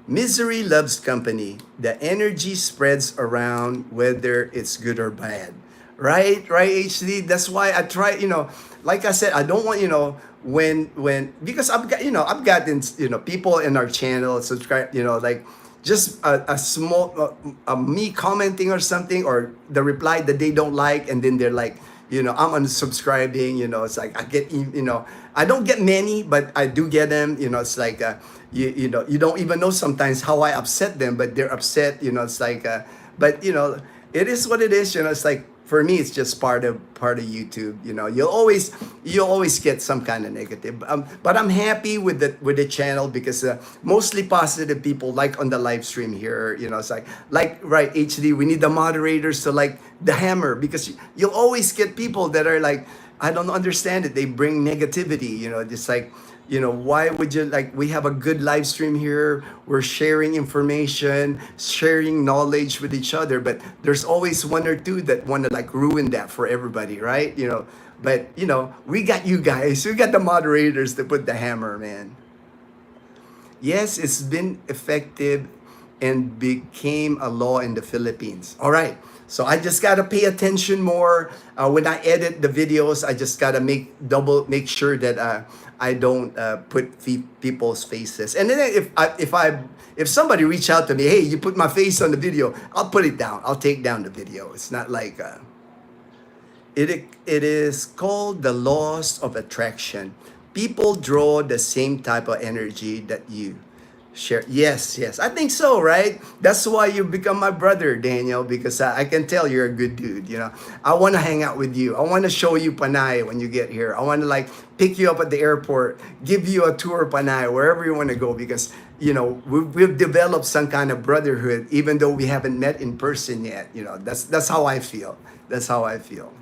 Misery loves company. The energy spreads around whether it's good or bad. Right, HD. That's why I try. You know, like I said, I don't want, you know, when because I've gotten, you know, people in our channel subscribe. You know, like just a small me commenting or something, or the reply that they don't like, and then they're like, you know, I'm unsubscribing. You know, it's like I get, you know, I don't get many, but I do get them. You know, it's like you know, you don't even know sometimes how I upset them, but they're upset. You know, it's like but you know, it is what it is. You know, it's like for me, it's just part of YouTube. You know, you'll always get some kind of negative. But I'm happy with the channel because mostly positive people, like on the live stream here. You know, it's like right, HD. We need the moderators to like the hammer, because you'll always get people that are like, I don't understand it. They bring negativity. You know, just like, you know, why would you, like, we have a good live stream here. We're sharing information, sharing knowledge with each other, but there's always one or two that want to like ruin that for everybody, right? You know, but you know, we got you guys, we got the moderators to put the hammer, man. Yes, it's been effective and became a law in the Philippines. All right. So I just got to pay attention more. When I edit the videos, I just got to make sure that I don't put people's faces. And then if somebody reach out to me, hey, you put my face on the video, I'll put it down. I'll take down the video. It's not like it is called the laws of attraction. People draw the same type of energy that you share. Yes, I think so, right? That's why you become my brother, Daniel, because I can tell you're a good dude. You know, I want to hang out with you. I want to show you Panay when you get here. I want to like pick you up at the airport, give you a tour of Panay, wherever you want to go, because you know we've developed some kind of brotherhood, even though we haven't met in person yet. You know, that's how I feel. That's how I feel.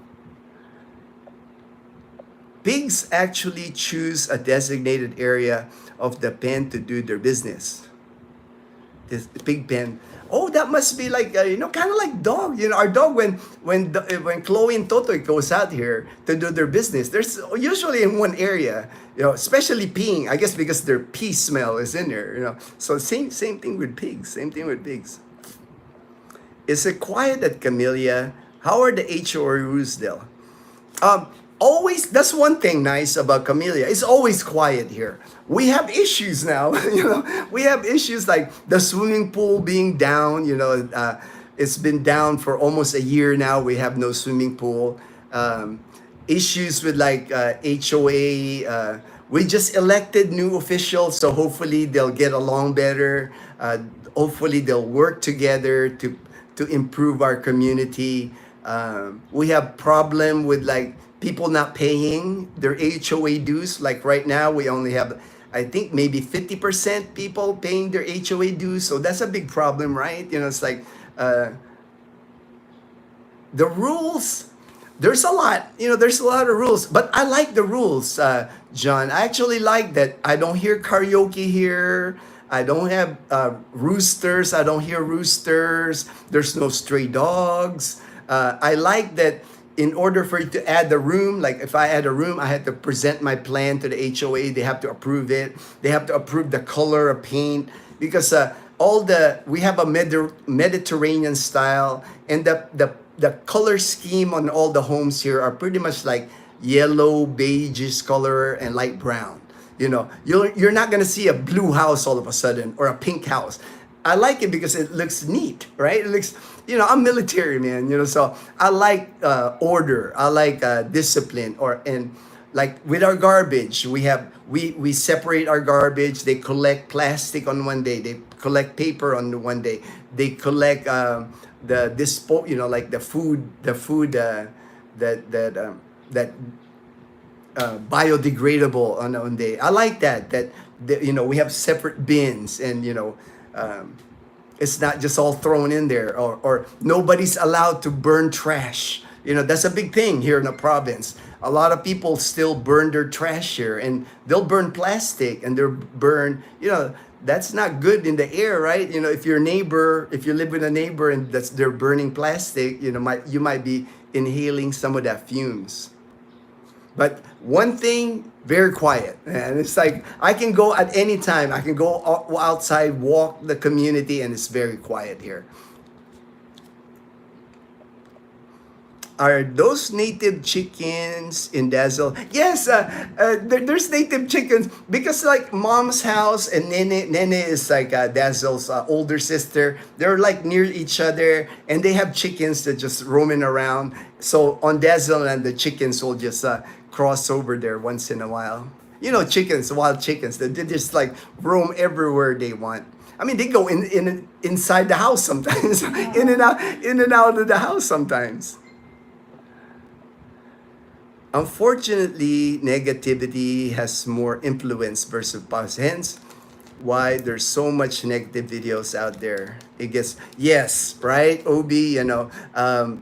Pigs actually choose a designated area of the pen to do their business. This pig pen. Oh, that must be like you know, kind of like dog. You know, our dog when Chloe and Toto goes out here to do their business, there's usually in one area. You know, especially peeing. I guess because their pee smell is in there. You know, so same thing with pigs. Same thing with pigs. Is it quiet at Camellia? How are the HORUs though? Always, that's one thing nice about Camellia. It's always quiet here. We have issues now. You know, we have issues like the swimming pool being down. You know, it's been down for almost a year now. We have no swimming pool. issues with like HOA. We just elected new officials, so hopefully they'll get along better. Hopefully they'll work together to improve our community. We have problem with like people not paying their HOA dues. Like right now, we only have, I think maybe 50% people paying their HOA dues. So that's a big problem, right? You know, it's like the rules, there's a lot, you know, there's a lot of rules, but I like the rules, John. I actually like that I don't hear karaoke here. I don't have roosters. I don't hear roosters. There's no stray dogs. I like that in order for you to add the room, like if I add a room, I had to present my plan to the HOA. They have to approve it. They have to approve the color of paint because we have a Mediterranean style, and the color scheme on all the homes here are pretty much like yellow, beige color, and light brown. You know, you're not gonna see a blue house all of a sudden or a pink house. I like it because it looks neat, right? It looks, you know, I'm military man, you know, so I like order. I like discipline. And like with our garbage, we separate our garbage. They collect plastic on one day. They collect paper on the one day. They collect the dispo, you know, like the food that biodegradable on one day. I like that you know, we have separate bins, and you know, it's not just all thrown in there, or nobody's allowed to burn trash. You know, that's a big thing here in the province. A lot of people still burn their trash here, and they'll burn plastic, and they'll burn, you know, that's not good in the air, right? You know, if your neighbor, if you live with a neighbor and they're burning plastic, you know, you might be inhaling some of that fumes. But one thing, very quiet. And it's like, I can go at any time. I can go outside, walk the community, and it's very quiet here. Are those native chickens in Dazzle? Yes, there's native chickens because like mom's house and Nene is like Dazzle's older sister. They're like near each other, and they have chickens that just roaming around. So on Dazzle, and the chickens will just cross over there once in a while. You know, chickens, wild chickens, they just like roam everywhere they want. I mean, they go inside the house sometimes, in and out of the house sometimes. Unfortunately, negativity has more influence versus positive. Hence, why there's so much negative videos out there. It gets, yes, right, OB, you know,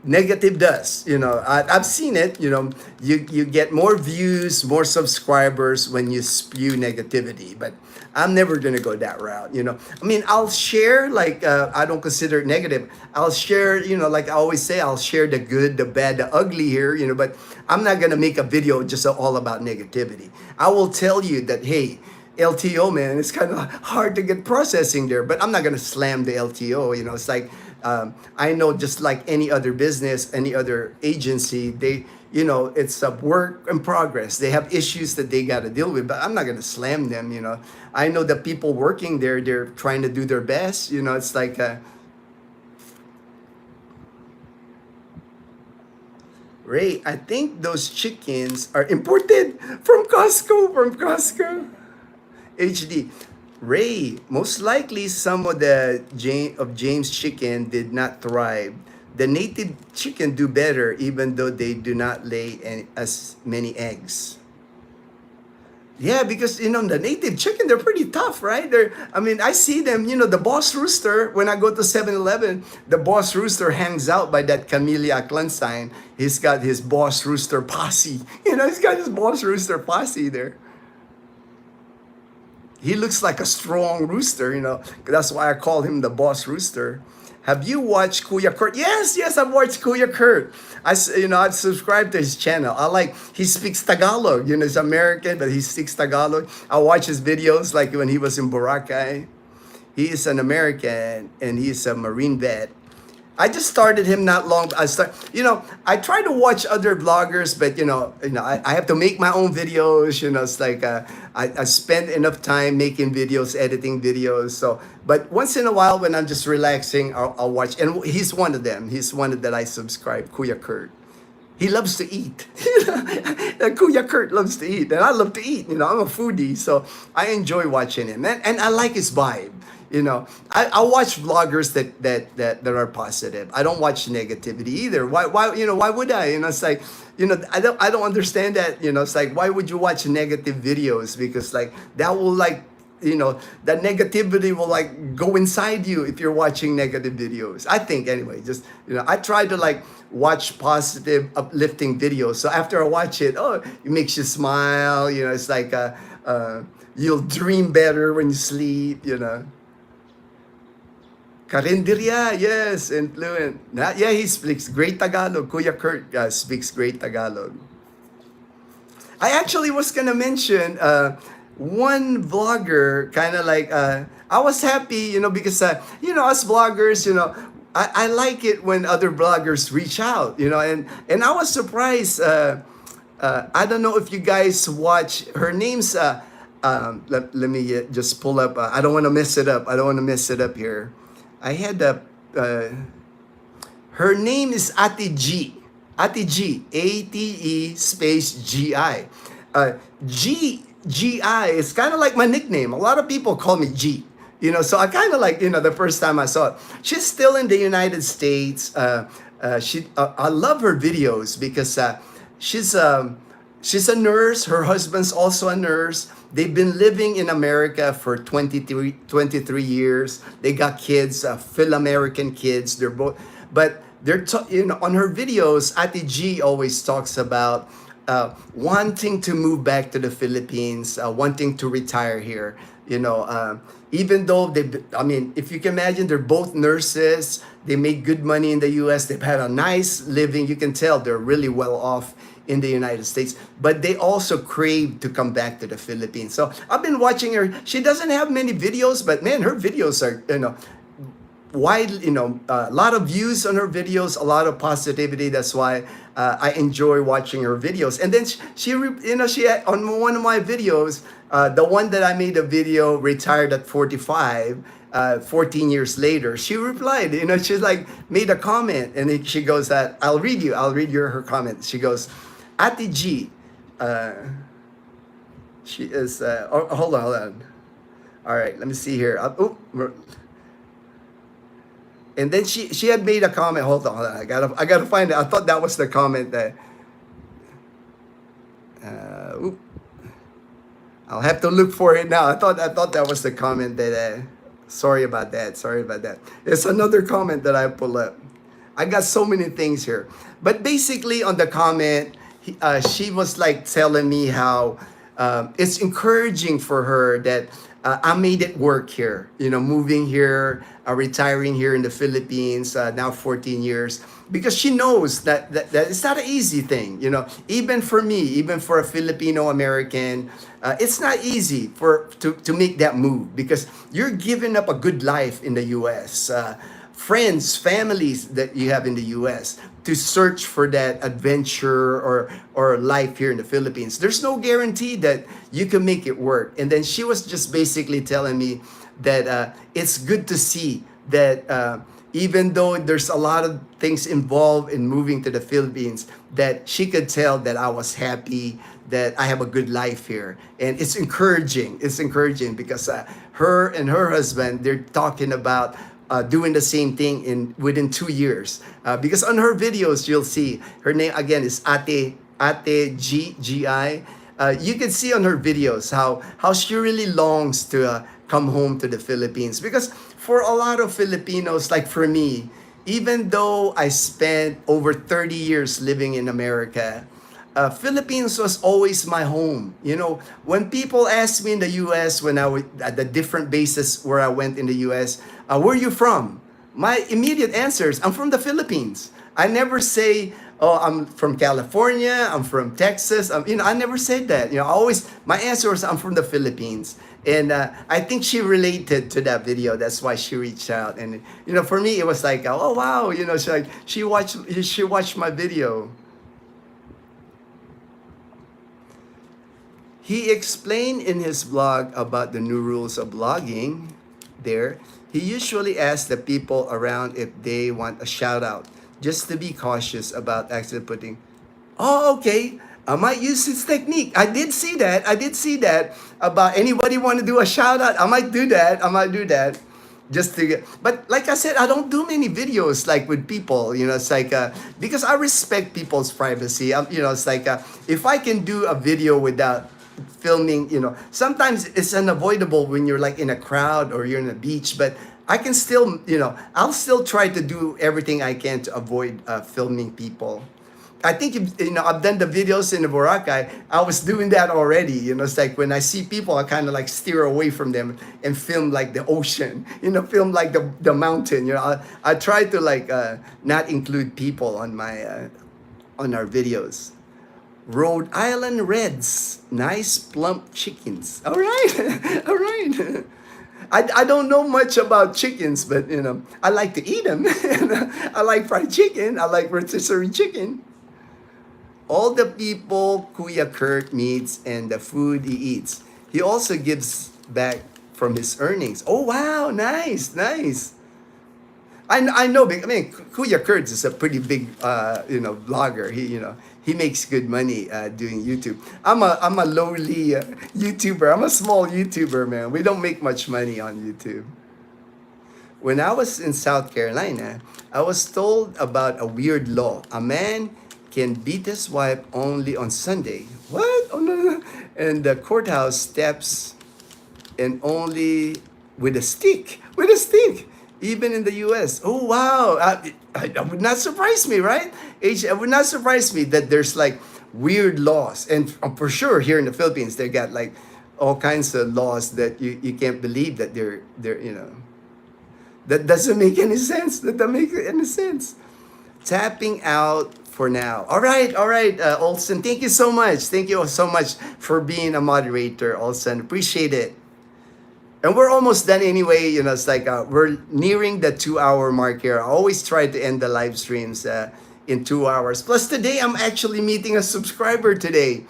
negative does, you know, I've seen it, you know, you get more views, more subscribers when you spew negativity, but I'm never gonna go that route, you know. I mean, I'll share, like, I don't consider it negative. I'll share, you know, like I always say, I'll share the good, the bad, the ugly here, you know, but I'm not gonna make a video just all about negativity. I will tell you that, hey, LTO, man, it's kind of hard to get processing there, but I'm not going to slam the LTO. You know, it's like, I know just like any other business, any other agency, they, you know, it's a work in progress. They have issues that they got to deal with, but I'm not going to slam them. You know, I know the people working there, they're trying to do their best. You know, it's like, Ray, I think those chickens are imported from Costco. HD. Ray, most likely some of the James chicken did not thrive. The native chicken do better even though they do not lay as many eggs. Yeah, because you know the native chicken, they're pretty tough, right? I mean, I see them, you know, the boss rooster, when I go to 7-Eleven, the boss rooster hangs out by that Camellia Cleanstein. He's got his boss rooster posse. You know, he's got his boss rooster posse there. He looks like a strong rooster, you know. That's why I call him the boss rooster. Have you watched Kuya Kurt? Yes, I've watched Kuya Kurt. I've subscribed to his channel. He speaks Tagalog. You know, he's American, but he speaks Tagalog. I watch his videos like when he was in Boracay. He is an American, and he's a Marine vet. I just started him not long. I try to watch other vloggers, but I have to make my own videos. You know, it's like I spend enough time making videos, editing videos. So, but once in a while, when I'm just relaxing, I'll watch. And he's one of them. He's one that I subscribe, Kuya Kurt. He loves to eat. Kuya Kurt loves to eat, and I love to eat. I'm a foodie, so I enjoy watching him, and I like his vibe. I watch vloggers that are positive. I don't watch negativity either. Why would I? It's like, I don't understand that. It's like, why would you watch negative videos? Because like that will like, that negativity will like go inside you if you're watching negative videos. I think anyway, just, I try to like watch positive, uplifting videos. So after I watch it, oh, it makes you smile. It's like, you'll dream better when you sleep. Karinderya, yes, and fluent. Yeah, he speaks great Tagalog. Kuya Kurt speaks great Tagalog. I actually was gonna mention one vlogger, kind of like, I was happy, because us vloggers, I like it when other vloggers reach out, and I was surprised. I don't know if you guys watch. Her name's let me just pull up. I don't want to mess it up. I don't want to mess it up here. I had her name is Ate G. Ate G. ATE space GI. GI is kind of like my nickname. A lot of people call me G. So I kind of like, the first time I saw it. She's still in the United States. I love her videos because she's a nurse. Her husband's also a nurse. They've been living in America for 23 years. They got kids, full American kids. They're both, but on her videos, Ate G always talks about wanting to move back to the Philippines, wanting to retire here. Even though if you can imagine, they're both nurses. They make good money in the U.S. They've had a nice living. You can tell they're really well off in the United States, but they also crave to come back to the Philippines. So I've been watching her. She doesn't have many videos, but man, her videos are, wide, a lot of views on her videos, a lot of positivity. That's why I enjoy watching her videos. And then she on one of my videos, the one that I made a video, retired at 45, 14 years later, she replied, she's like, made a comment, and she goes that, I'll read you her comment. She goes, Ate G, she is, hold on. All right, let me see here. And then she had made a comment. Hold on. I gotta find it. I thought that was the comment that. I'll have to look for it now. I thought that was the comment that. Sorry about that. It's another comment that I pull up. I got so many things here, but basically on the comment, she was like telling me how it's encouraging for her that I made it work here, moving here, retiring here in the Philippines, now 14 years, because she knows that it's not an easy thing, even for me, even for a Filipino American, it's not easy to make that move, because you're giving up a good life in the U.S., friends, families that you have in the U.S., to search for that adventure or life here in the Philippines. There's no guarantee that you can make it work. And then she was just basically telling me that it's good to see that even though there's a lot of things involved in moving to the Philippines, that she could tell that I was happy, that I have a good life here. And it's encouraging. It's encouraging because her and her husband, they're talking about doing the same thing within 2 years. Because on her videos, you'll see her name again is Ate G-I. You can see on her videos how she really longs to come home to the Philippines. Because for a lot of Filipinos, like for me, even though I spent over 30 years living in America, Philippines was always my home. When people ask me in the U.S., when I was at the different bases where I went in the U.S., where are you from? My immediate answer is, I'm from the Philippines. I never say, oh, I'm from California, I'm from Texas. I never said that. My answer was, I'm from the Philippines. And I think she related to that video. That's why she reached out. And, for me, it was like, oh, wow. She watched my video. He explained in his blog about the new rules of blogging there. He usually asks the people around if they want a shout out, just to be cautious about actually putting Oh, okay. I might use his technique. I did see that. I did see that. About anybody want to do a shout out? I might do that. I might do that. Just to get, but like I said, I don't do many videos like with people. You know, it's like because I respect people's privacy. You know, it's like if I can do a video without filming, you know, sometimes it's unavoidable when you're like in a crowd or you're in a beach, but I can still, you know, I'll still try to do everything I can to avoid filming people. I think you know I've done the videos in the Boracay. I was doing that already. You know, it's like when I see people, I kind of like steer away from them and film like the ocean. You know, film like the mountain. You know, I try to like not include people on our videos. Rhode Island Reds, nice plump chickens. All right, all right. I don't know much about chickens, but you know I like to eat them. I like fried chicken. I like rotisserie chicken. All the people Kuya Kurt meets and the food he eats. He also gives back from his earnings. Oh wow, nice, nice. I know. I mean, Kuya Kurt is a pretty big, you know, blogger. He makes good money doing YouTube. I'm a lowly YouTuber. I'm a small YouTuber, man. We don't make much money on YouTube. When I was in South Carolina, I was told about a weird law. A man can beat his wife only on Sunday. What? Oh, no, no. And the courthouse steps and only with a stick. With a stick. Even in the US. Oh, wow. That would not surprise me, right? It would not surprise me that there's like weird laws. And for sure, here in the Philippines, they got like all kinds of laws that you can't believe that they're, you know, that doesn't make any sense. That doesn't make any sense. Tapping out for now. All right, Olson. Thank you so much. Thank you so much for being a moderator, Olson. Appreciate it. And we're almost done anyway. You know, it's like we're nearing the 2 hour mark here. I always try to end the live streams in 2 hours. Plus, today I'm actually meeting a subscriber today.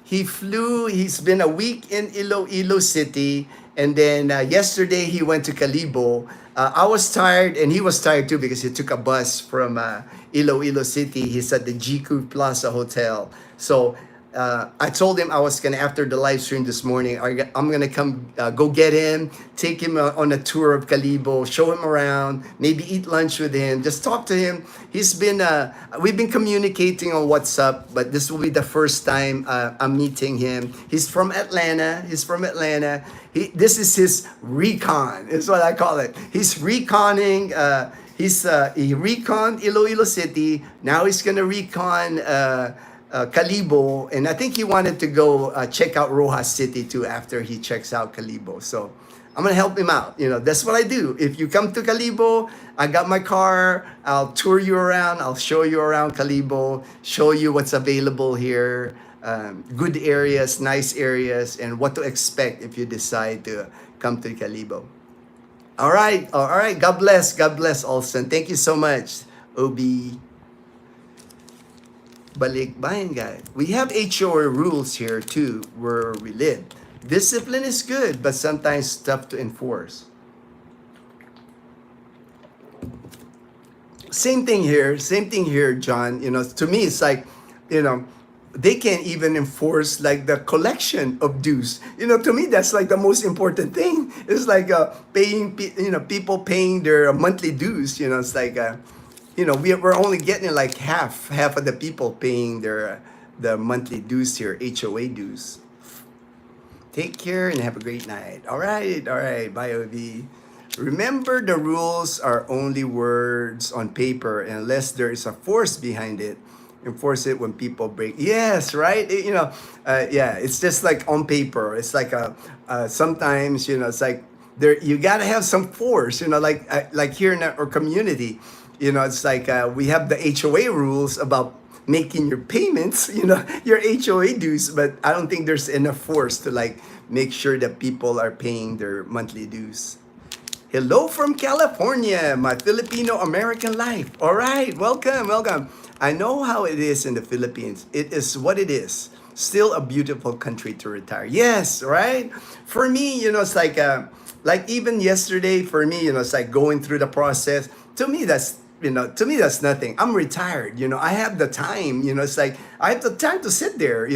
He flew. He's been a week in Iloilo City, and then yesterday he went to Calibo. I was tired, and he was tired too because he took a bus from Iloilo City. He's at the GQ Plaza Hotel. So I told him I was gonna, after the live stream this morning, I'm gonna come go get him, take him on a tour of Calibo, show him around, maybe eat lunch with him, just talk to him. He's been we've been communicating on WhatsApp, but this will be the first time I'm meeting him. He's from Atlanta. This is his recon, is what I call it. He's reconning. He reconned Iloilo City. Now he's gonna recon Calibo, and I think he wanted to go check out Rojas City too after he checks out Calibo. So I'm gonna help him out. You know, that's what I do. If you come to Calibo, I got my car. I'll tour you around. I'll show you around Calibo, show you what's available here, good areas, nice areas, and what to expect if you decide to come to Calibo. All right, all right. God bless, Olsen. Thank you so much, Obi. Balikbayan, guys. We have HOA rules here too, where we live. Discipline is good, but sometimes tough to enforce. Same thing here, John. You know, to me, it's like, you know, they can't even enforce like the collection of dues. You know, to me, that's like the most important thing. It's like paying, you know, people paying their monthly dues. You know, it's like, you know, we're only getting like half of the people paying their the monthly dues here, HOA dues. Take care and have a great night. All right, bye, OV. Remember, the rules are only words on paper unless there is a force behind it. Enforce it when people break. Yes, right. You know, yeah. It's just like on paper. It's like sometimes, you know, it's like there you gotta have some force. You know, like here in our community, you know, it's like we have the HOA rules about making your payments, you know, your HOA dues, but I don't think there's enough force to like make sure that people are paying their monthly dues. Hello from California, my Filipino American life. All right, welcome. I know how it is in the Philippines. It is what it is. Still a beautiful country to retire. Yes, right? For me, you know, it's like even yesterday, for me, you know, it's like going through the process. To me, that's to me, that's nothing. I'm retired. I have the time. It's like I have the time to sit there.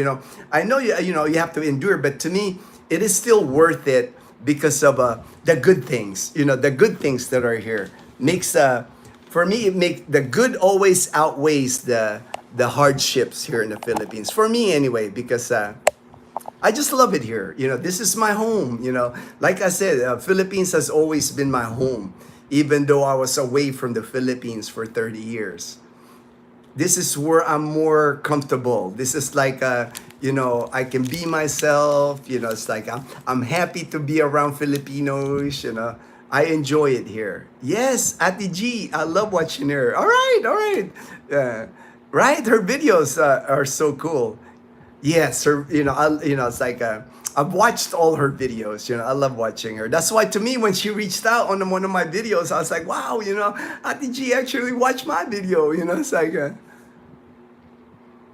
I know you have to endure, but to me, it is still worth it because of the good things. The good things that are here makes for me it make the good always outweighs the hardships here in the Philippines. For me, anyway, because I just love it here. This is my home. Like I said, Philippines has always been my home, even though I was away from the Philippines for 30 years. This is where I'm more comfortable. This is like, I can be myself. It's like I'm happy to be around Filipinos. I enjoy it here. Yes, Ate G, I love watching her. All right, all right. Right, her videos are so cool. Yes, it's like I've watched all her videos. I love watching her. That's why to me, when she reached out on one of my videos, I was like, wow, Ate G actually watched my video. It's like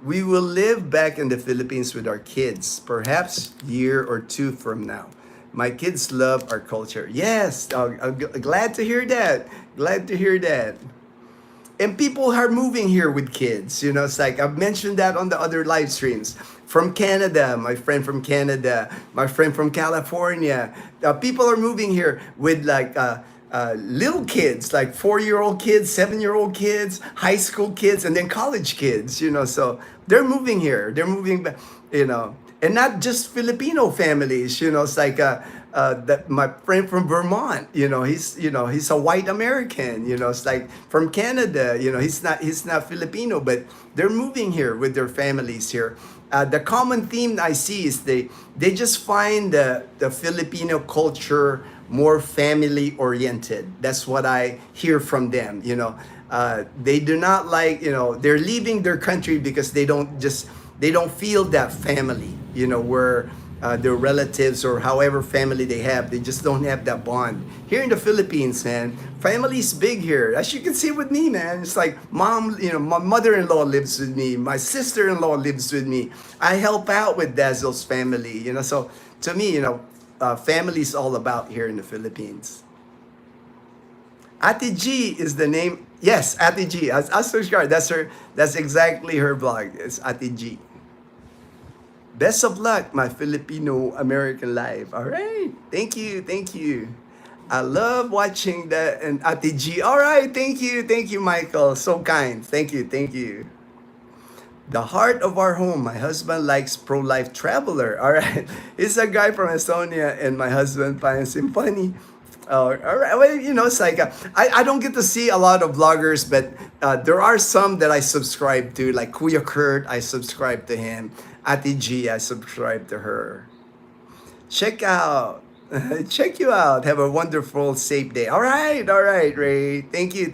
we will live back in the Philippines with our kids, perhaps year or two from now. My kids love our culture. Yes, I'm glad to hear that. Glad to hear that. And people are moving here with kids. It's like I've mentioned that on the other live streams. From Canada, my friend from Canada, my friend from California. People are moving here with like little kids, like 4-year-old kids, 7-year-old kids, high school kids, and then college kids. So they're moving here. They're moving back. And not just Filipino families. It's like that my friend from Vermont. He's a white American. It's like from Canada. He's not Filipino, but they're moving here with their families here. The common theme I see is they just find the Filipino culture more family oriented. That's what I hear from them. They do not like, they're leaving their country because they don't feel that family, where their relatives or however family they have, they just don't have that bond. Here in the Philippines, man, family's big here. As you can see with me, man, it's like mom, my mother-in-law lives with me, my sister-in-law lives with me. I help out with Dazzle's family, so to me, family's all about here in the Philippines. Ate G is the name. Yes, Ate G. I subscribe. That's her. That's exactly her blog. It's Ate G. Best of luck, my Filipino American life. All right. Thank you. Thank you. I love watching that and Ate G. All right. Thank you. Thank you, Michael. So kind. Thank you. Thank you. The heart of our home. My husband likes pro-life traveler. All right. He's a guy from Estonia and my husband finds him funny. Oh, all right. Well, it's like I don't get to see a lot of vloggers, but there are some that I subscribe to, like Kuya Kurt. I subscribe to him. Ate G, I subscribe to her. Check you out. Have a wonderful, safe day. All right, Ray. Thank you.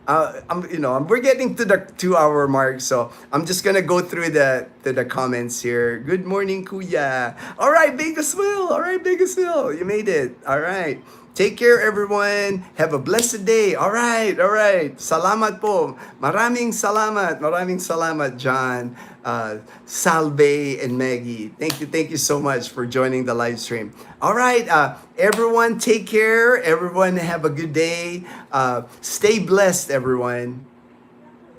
We're getting to the 2-hour mark, so I'm just gonna go through the comments here. Good morning, Kuya. All right, Vegasville. You made it. All right. Take care, everyone. Have a blessed day. All right. Salamat po. Maraming salamat, John, Salve, and Maggie. Thank you so much for joining the live stream. All right, everyone, take care. Everyone, have a good day. Stay blessed, everyone.